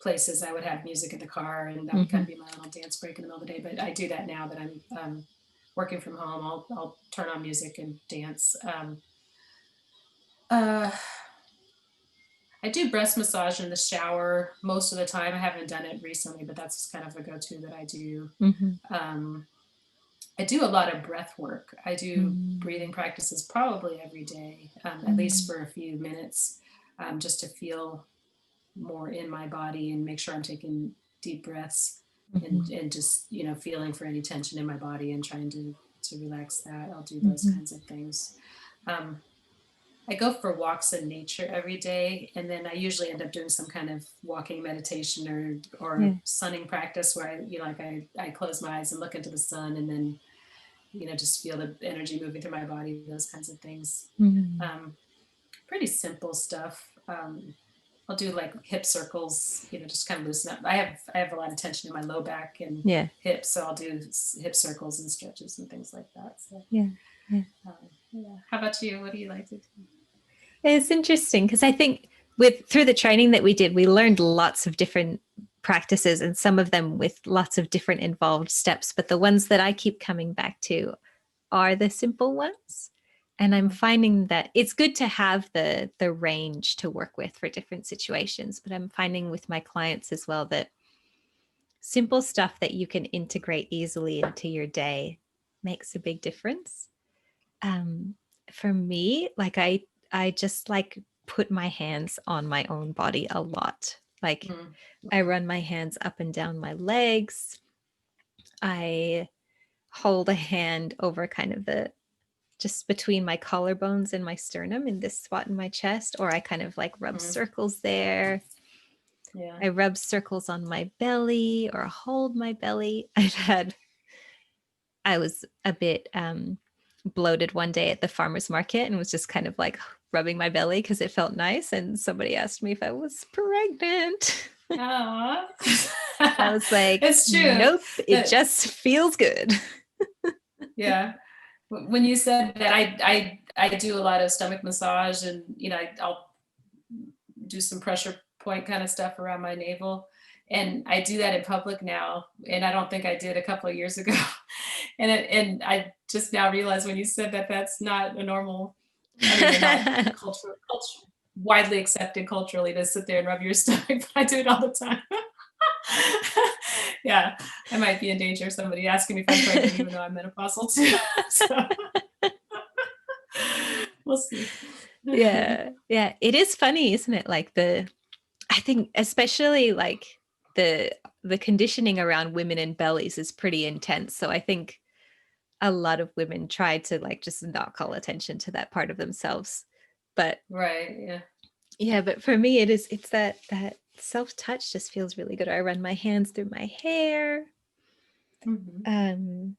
places, I would have music in the car, and that would kind Mm-hmm. of be my little dance break in the middle of the day. But I do that now that I'm working from home. I'll turn on music and dance. Uh, I do breast massage in the shower most of the time. I haven't done it recently, but that's kind of a go-to that I do. Mm-hmm. Um, I do a lot of breath work. I do breathing Mm, practices probably every day, at least mm, for a few minutes, just to feel more in my body and make sure I'm taking deep breaths, mhm, and just, feeling for any tension in my body and trying to relax that. I'll do those mhm. kinds of things. Um, I go for walks in nature every day, and then I usually end up doing some kind of walking meditation or Yeah. sunning practice where I close my eyes and look into the sun, and then just feel the energy moving through my body, those kinds of things. Mm, Um, Pretty simple stuff. I'll do like hip circles, just kind of loosen up. I have a lot of tension in my low back and yeah. hips, so I'll do hip circles and stretches and things like that. So, Yeah. Yeah. yeah. How about you? What do you like to do? It's interesting because I think with through the training that we did, we learned lots of different practices and some of them with lots of different involved steps. But the ones that I keep coming back to are the simple ones. And I'm finding that it's good to have the range to work with for different situations. But I'm finding with my clients as well that simple stuff that you can integrate easily into your day makes a big difference. um for me, like I just like put my hands on my own body a lot. Like Mm, I run my hands up and down my legs. I hold a hand over kind of the just between my collarbones and my sternum in this spot in my chest, or I kind of like rub mm, circles there. yeah. I rub circles on my belly or hold my belly. I was a bit bloated one day at the farmer's market and was just kind of like rubbing my belly because it felt nice. And somebody asked me if I was pregnant. Oh, I was like, it's true. nope, it That just feels good. Yeah. When you said that, I do a lot of stomach massage, and I'll do some pressure point kind of stuff around my navel, and I do that in public now, and I don't think I did a couple of years ago. And I just now realized when you said that that's not a normal, I mean, or not culture widely accepted culturally to sit there and rub your stomach, but I do it all the time. Yeah, I might be in danger of somebody asking me if I'm pregnant, even though I'm menopausal too. So we'll see. Yeah. Yeah. It is funny, isn't it? Like I think especially like the the conditioning around women and bellies is pretty intense. So I think a lot of women try to like just not call attention to that part of themselves. But Right. Yeah. yeah, but for me it's that self-touch just feels really good. I run my hands through my hair. Hmm. Um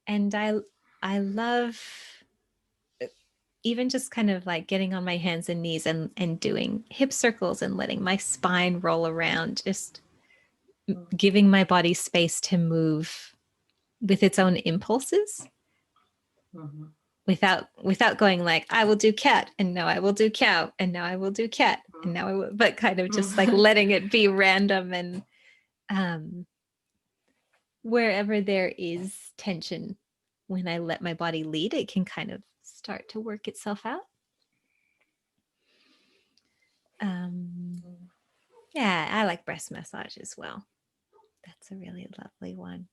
and I love even just kind of like getting on my hands and knees and doing hip circles and letting my spine roll around, just giving my body space to move with its own impulses Hmm. without going like I will do cat and now I will do cow and now I will do cat and now I will, but kind of just like Hmm. letting it be random. And um wherever there is tension, when I let my body lead, it can kind of start to work itself out. um yeah, I like breast massage as well. That's a really lovely one.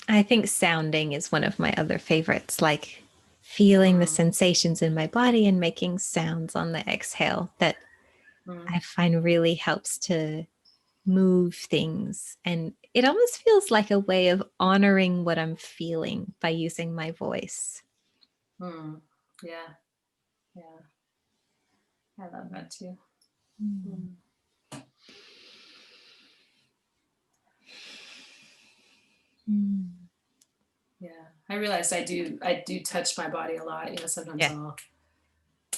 I think sounding is one of my other favorites, like feeling the sensations in my body and making sounds on the exhale that I find really helps to move things. And it almost feels like a way of honoring what I'm feeling by using my voice. Yeah. Yeah. I love that too. Mm. Mm. Mm. Yeah. I realized I do touch my body a lot. Sometimes Yeah. I'll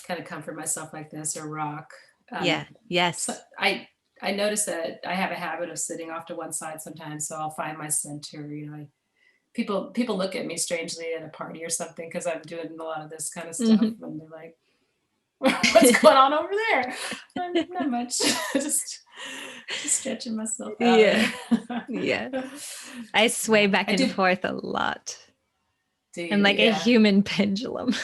kind of comfort myself like this or rock. Yeah. So Yes. I notice that I have a habit of sitting off to one side sometimes, so I'll find my center. People look at me strangely at a party or something because I'm doing a lot of this kind of stuff, Mhm. and they're like, "What's going on over there?" Not much, just stretching myself out. Yeah. Yeah. I sway Yeah, back I and do. forth a lot. Do I'm you? like a Yeah. human pendulum.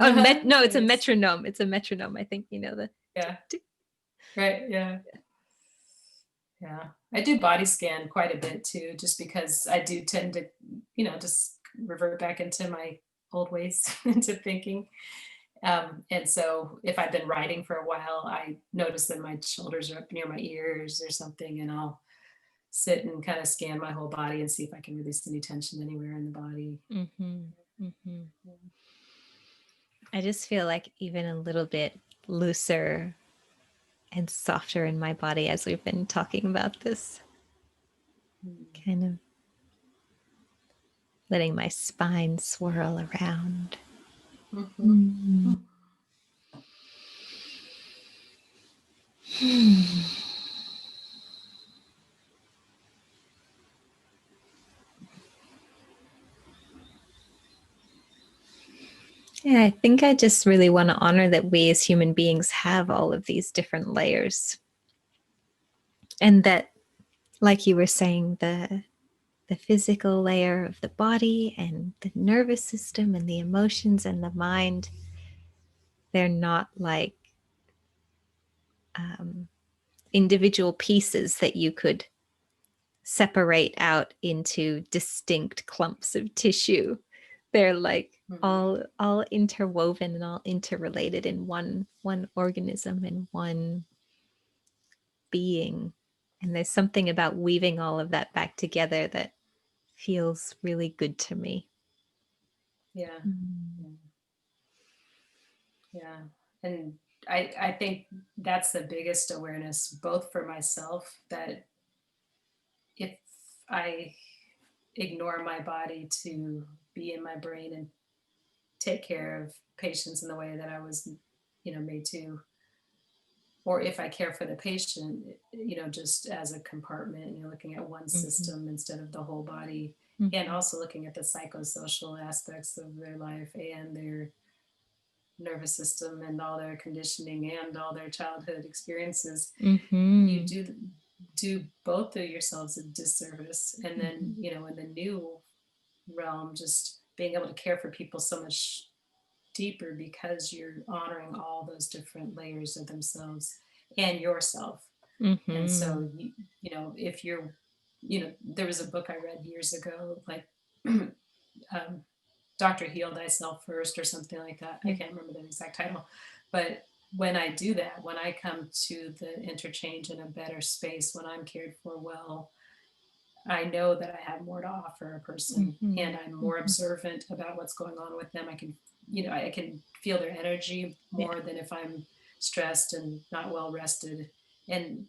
Oh, no, it's a Nice. metronome. It's a metronome. I think you know the tick, Yeah. tick. Right. Yeah. Yeah. I do body scan quite a bit too, just because I do tend to, just revert back into my old ways into thinking. And so if I've been writing for a while, I notice that my shoulders are up near my ears or something, and I'll sit and kind of scan my whole body and see if I can release any tension anywhere in the body. Mm-hmm. Mm-hmm. I just feel like even a little bit looser and softer in my body as we've been talking about this. Kind of letting my spine swirl around. Mm-hmm. Mm. Yeah, I think I just really want to honor that we as human beings have all of these different layers. And that, like you were saying, the physical layer of the body and the nervous system and the emotions and the mind, they're not like um, individual pieces that you could separate out into distinct clumps of tissue. They're like Mm-hmm. all interwoven and all interrelated in one organism and one being. And there's something about weaving all of that back together that feels really good to me. Yeah. Mm. Yeah. Yeah. And I think that's the biggest awareness, both for myself, that if I ignore my body to be in my brain and take care of patients in the way that I was, made to, or if I care for the patient, just as a compartment, looking at one Mm-hmm. system instead of the whole body, and Mm-hmm. also looking at the psychosocial aspects of their life and their nervous system and all their conditioning and all their childhood experiences. You Mm-hmm. do both of yourselves a disservice. And then, Mm-hmm. in the new realm, just being able to care for people so much deeper because you're honoring all those different layers of themselves and yourself. And Mm-hmm. so, if you're, there was a book I read years ago, like um, Dr. Heal Thyself First or something like that. I Yeah. can't remember the exact title. But when I do that, when I come to the interchange in a better space, when I'm cared for well, I know that I have more to offer a person, Mm-hmm. and I'm more observant about what's going on with them. I can feel their energy Yeah. more than if I'm stressed and not well rested. And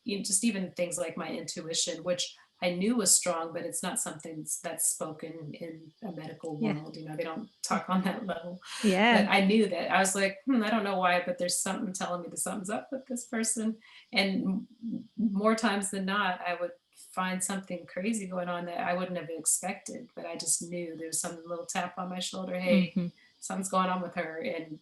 just even things like my intuition, which I knew was strong, but it's not something that's spoken in a medical Yeah. world. They don't talk on that level. But Yeah. I knew that. I was like, I don't know why, but there's something telling me that something's up with this person. And more times than not, I would find something crazy going on that I wouldn't have expected, but I just knew there was some little tap on my shoulder. Hey, Mm-hmm. something's going on with her. And,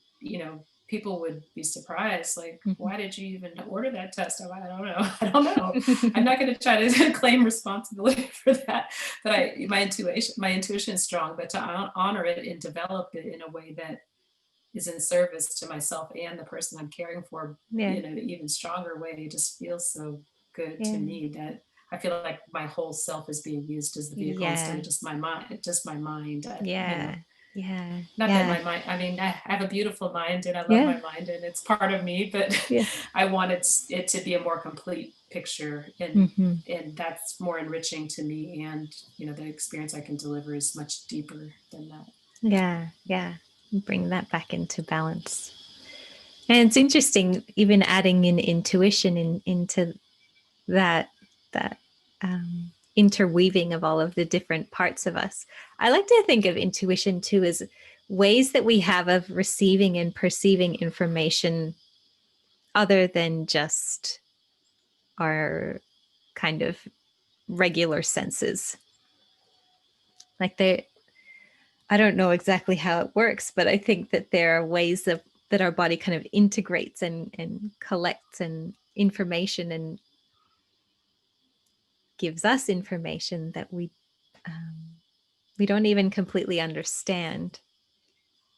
people would be surprised, like, why did you even order that test? I don't know. I don't know. I'm not going to try to claim responsibility for that. But my intuition is strong, but to honor it and develop it in a way that is in service to myself and the person I'm caring for Yeah. in an even stronger way. It just feels so good to Yeah. me that I feel like my whole self is being used as the vehicle instead of Yeah. just my mind. Just my mind. Yeah. Yeah. Not that Yeah. my mind. I mean, I have a beautiful mind and I love Yeah. my mind and it's part of me. But Yeah. I wanted it to be a more complete picture, and Mm-hmm. that's more enriching to me. And the experience I can deliver is much deeper than that. Yeah. Yeah. Bring that back into balance. And it's interesting, even adding in intuition into that interweaving of all of the different parts of us. I like to think of intuition too as ways that we have of receiving and perceiving information other than just our kind of regular senses. Like they, I don't know exactly how it works, but I think that there are ways of that our body kind of integrates and collects and information and gives us information that um, we don't even completely understand.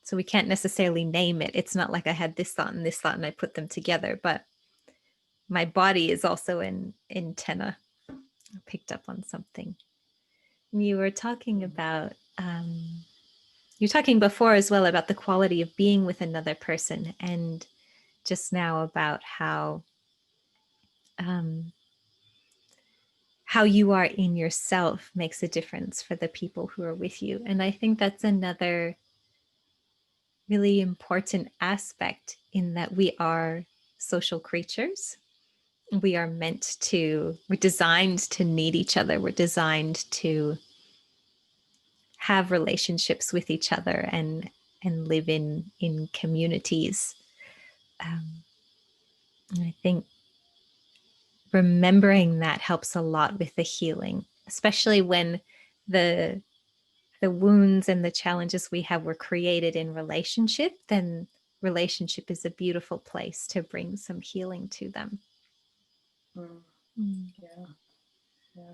So we can't necessarily name it. It's not like I had this thought and I put them together, but my body is also an antenna. I picked up on something. You were talking about, you're talking before as well about the quality of being with another person, and just now about um, how you are in yourself makes a difference for the people who are with you. And I think that's another really important aspect, in that we are social creatures. We are meant to, we're designed to need each other. We're designed to have relationships with each other and live in communities. And I think remembering that helps a lot with the healing, especially when the the wounds and the challenges we have were created in relationship. Then relationship is a beautiful place to bring some healing to them. Mm, Mm. yeah, yeah.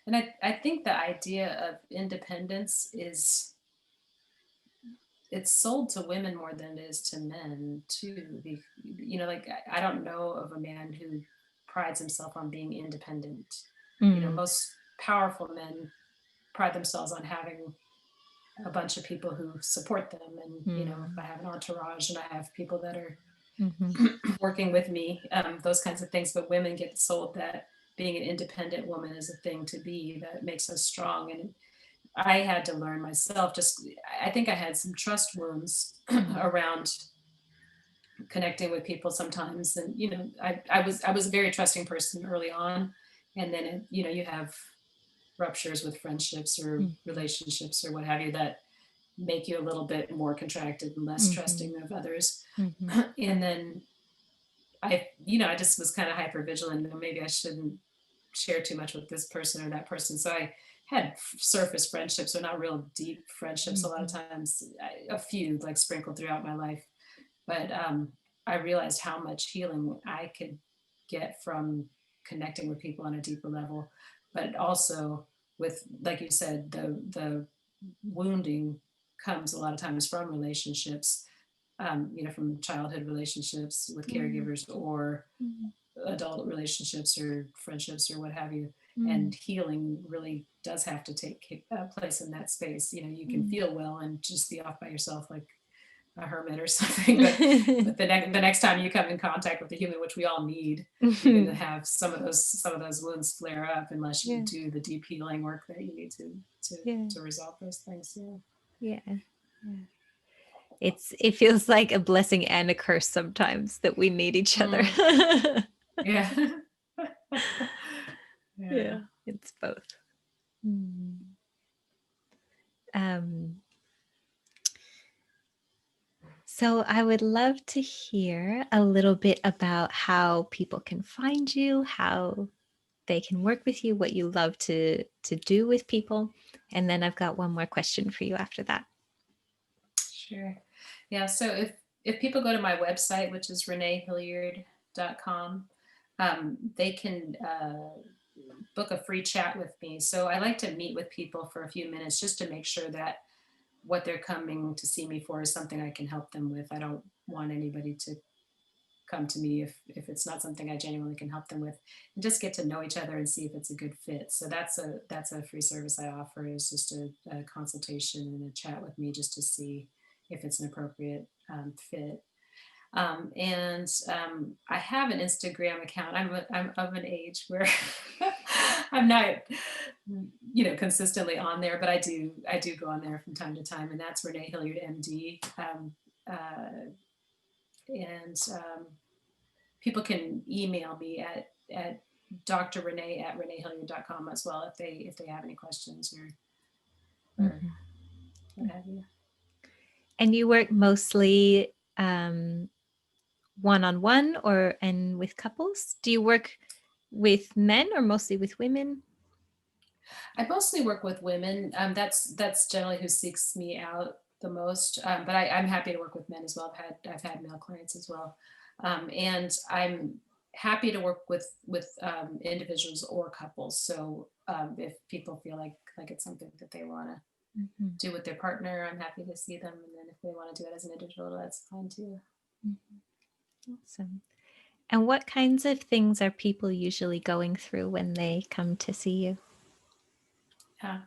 And I think the idea of independence is, it's sold to women more than it is to men too. You know, like I don't know of a man who prides himself on being independent. You know, Mm. most powerful men pride themselves on having a bunch of people who support them. And, you know, if Mm. I have an entourage and I have people that are Mm-hmm. working with me, those kinds of things. But women get sold that being an independent woman is a thing to be, that makes us strong. And I had to learn myself, just, I think I had some trust wounds Mm. around connecting with people sometimes. And, you know, I was a very trusting person early on. And then, you know, you have ruptures with friendships or Mm-hmm. relationships or what have you, that make you a little bit more contracted and less Mm-hmm. trusting of others. Mm-hmm. And then I just was kind of hyper vigilant. Maybe I shouldn't share too much with this person or that person. So I had surface friendships, or not real deep friendships. A lot of Mm-hmm. times, a few like sprinkled throughout my life. But I realized how much healing I could get from connecting with people on a deeper level, but also with, like you said, the wounding comes a lot of times from relationships, you know, from childhood relationships with caregivers, or adult relationships or friendships or what have you. Mm-hmm. And healing really does have to take place in that space. You know, you can Mm-hmm. feel well and just be off by yourself like a hermit or something, but the next time you come in contact with a human, which we all need, you're going to have some of those wounds flare up unless you Yeah. do the deep healing work that you need to Yeah. to resolve those things. Yeah. Yeah. Yeah. It feels like a blessing and a curse sometimes that we need each other. Mm, yeah. Yeah. Yeah, it's both. Mm. Um, so I would love to hear a little bit about how people can find you, how they can work with you, what you love to do with people, and then I've got one more question for you after that. Sure. Yeah. So if people go to my website, which is reneehilliard.com, they can book a free chat with me. So I like to meet with people for a few minutes just to make sure that what they're coming to see me for is something I can help them with. I don't want anybody to come to me if it's not something I genuinely can help them with, and just get to know each other and see if it's a good fit. So that's a free service I offer, is just a consultation and a chat with me just to see if it's an appropriate fit. And I have an Instagram account. I'm of an age where I'm not, you know, consistently on there, but I do go on there from time to time, and that's Renée Hilliard, MD. And people can email me at drrenee at reneehilliard.com as well if they have any questions or Mhm. what have you. And you work mostly one-on-one or and with couples? Do you work with men or mostly with women? I mostly work with women. That's generally who seeks me out the most. But I'm happy to work with men as well. I've had male clients as well, and I'm happy to work with individuals or couples. So if people feel like it's something that they want to Mhm. do with their partner, I'm happy to see them. And then if they want to do it as an individual, that's fine too. Mhm. Awesome. And what kinds of things are people usually going through when they come to see you? Yeah.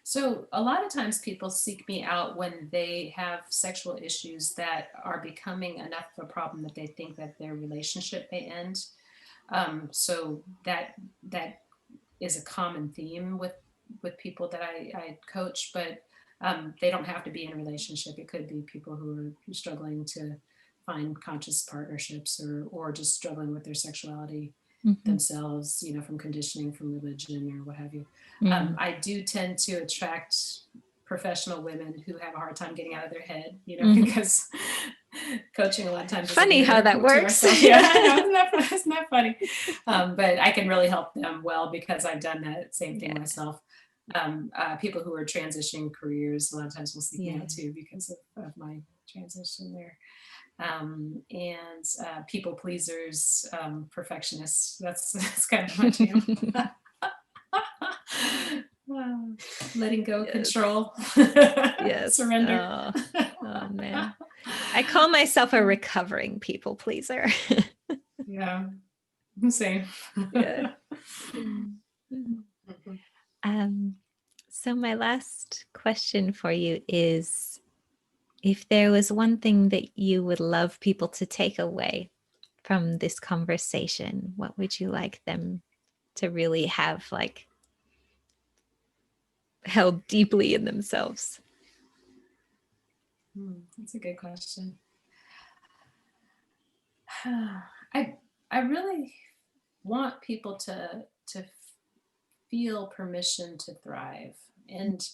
So a lot of times people seek me out when they have sexual issues that are becoming enough of a problem that they think that their relationship may end. So that is a common theme with people that I coach, but they don't have to be in a relationship. It could be people who are struggling to find conscious partnerships, or just struggling with their sexuality Mm-hmm. themselves, from conditioning, from religion, or what have you. Mm. I do tend to attract professional women who have a hard time getting out of their head, Mm-hmm. because coaching a lot of times is a Funny how mirror that to works. ourselves. Yeah, I know, isn't that funny? But I can really help them well because I've done that same thing Yeah. myself. People who are transitioning careers a lot of times will seek me Yeah. out too because of my transition there. And people pleasers, perfectionists. That's kind of my jam. Uh, Letting go, Yes. control, Yes. surrender. Oh, oh man. I call myself a recovering people pleaser. Yeah, same. Yeah. Mm. Mhm. Um, so my last question for you is, if there was one thing that you would love people to take away from this conversation, what would you like them to really have like held deeply in themselves? That's a good question. I I really want people to feel permission to thrive. And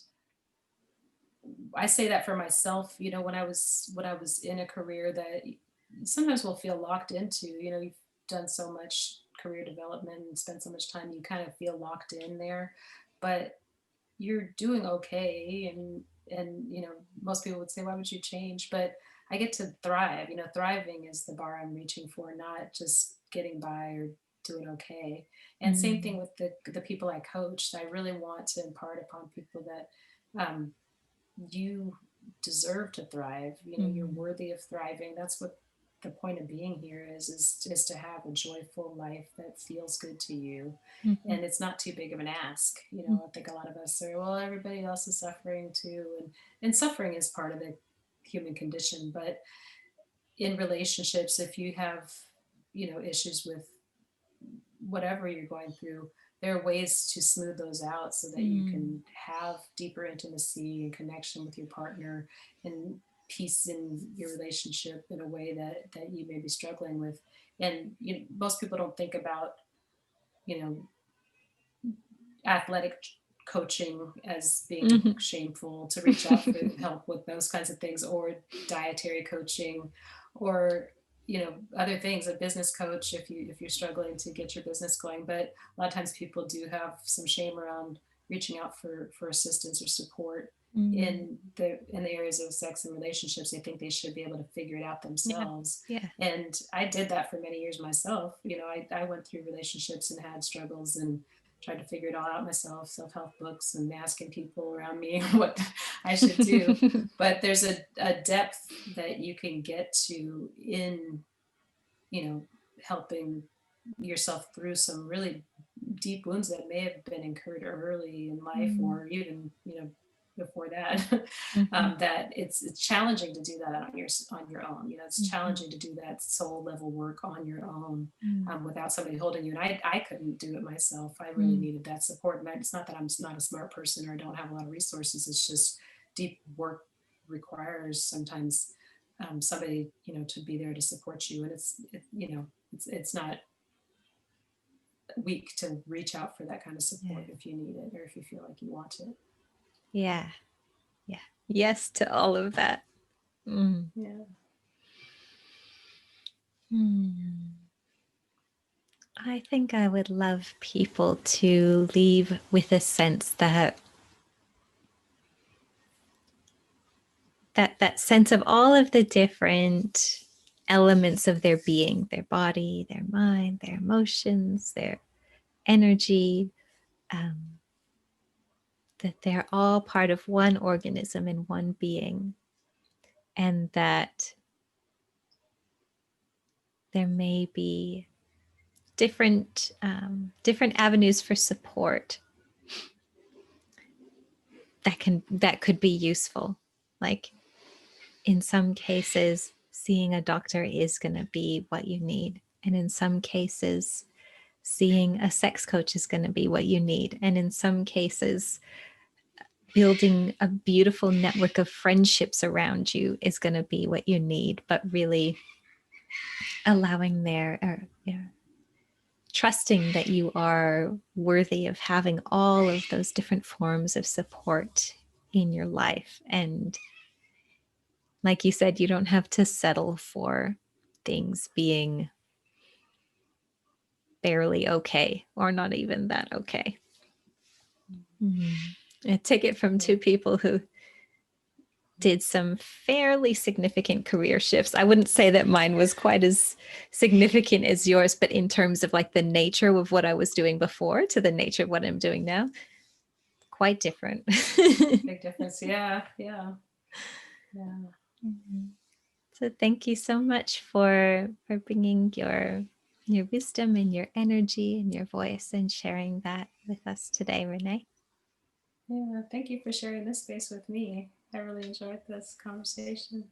I say that for myself, when I was in a career that sometimes will feel locked into. You've done so much career development and spent so much time, you kind of feel locked in there. But you're doing okay, and most people would say, why would you change? But I get to thrive. Thriving is the bar I'm reaching for, not just getting by or doing okay. And same thing Mm, with the people I coach. I really want to impart upon people that you deserve to thrive. You're mm, worthy of thriving. That's what the point of being here is to have a joyful life that feels good to you. mhm, And it's not too big of an ask. mm, I think a lot of us are, well, everybody else is suffering too. And suffering is part of the human condition. But in relationships, if you have, issues with whatever you're going through, there are ways to smooth those out so that you mm, can have deeper intimacy and connection with your partner, and peace in your relationship in a way that you may be struggling with. And most people don't think about you know athletic coaching as being mhm. shameful, to reach out for help with those kinds of things, or dietary coaching, or other things, a business coach if you're struggling to get your business going. But a lot of times people do have some shame around reaching out for assistance or support Mm, in the areas of sex and relationships. They think they should be able to figure it out yeah, themselves. yeah. And I did that for many years myself. I went through relationships and had struggles, and tried to figure it all out myself, self-help books and asking people around me what I should do. But there's a depth that you can get to in, helping yourself through some really deep wounds that may have been incurred early in life, Mm, or even before that. mhm, That it's challenging to do that on your own. It's mhm, challenging to do that soul level work on your own, mm, without somebody holding you. And I couldn't do it myself. I really mm, needed that support. And it's not that I'm not a smart person or don't have a lot of resources. It's just deep work requires sometimes somebody to be there to support you. And it's not weak to reach out for that kind of support yeah, if you need it, or if you feel like you want it. yeah, yeah. Yes to all of that. Mm. Yeah. Mm. I think I would love people to leave with a sense that sense of all of the different elements of their being, their body, their mind, their emotions, their energy, um, that they're all part of one organism and one being, and that there may be different avenues for support that could be useful. Like in some cases, seeing a doctor is going to be what you need, and in some cases, seeing a sex coach is going to be what you need, and in some cases, building a beautiful network of friendships around you is going to be what you need. But really allowing trusting that you are worthy of having all of those different forms of support in your life. And like you said, you don't have to settle for things being barely okay or not even that okay. I take it from two people who did some fairly significant career shifts. I wouldn't say that mine was quite as significant as yours, but in terms of like the nature of what I was doing before to the nature of what I'm doing now, quite different. Big difference. Yeah. Yeah. Yeah. So thank you so much for bringing your wisdom and your energy and your voice and sharing that with us today, Renee. Yeah. Thank you for sharing this space with me. I really enjoyed this conversation.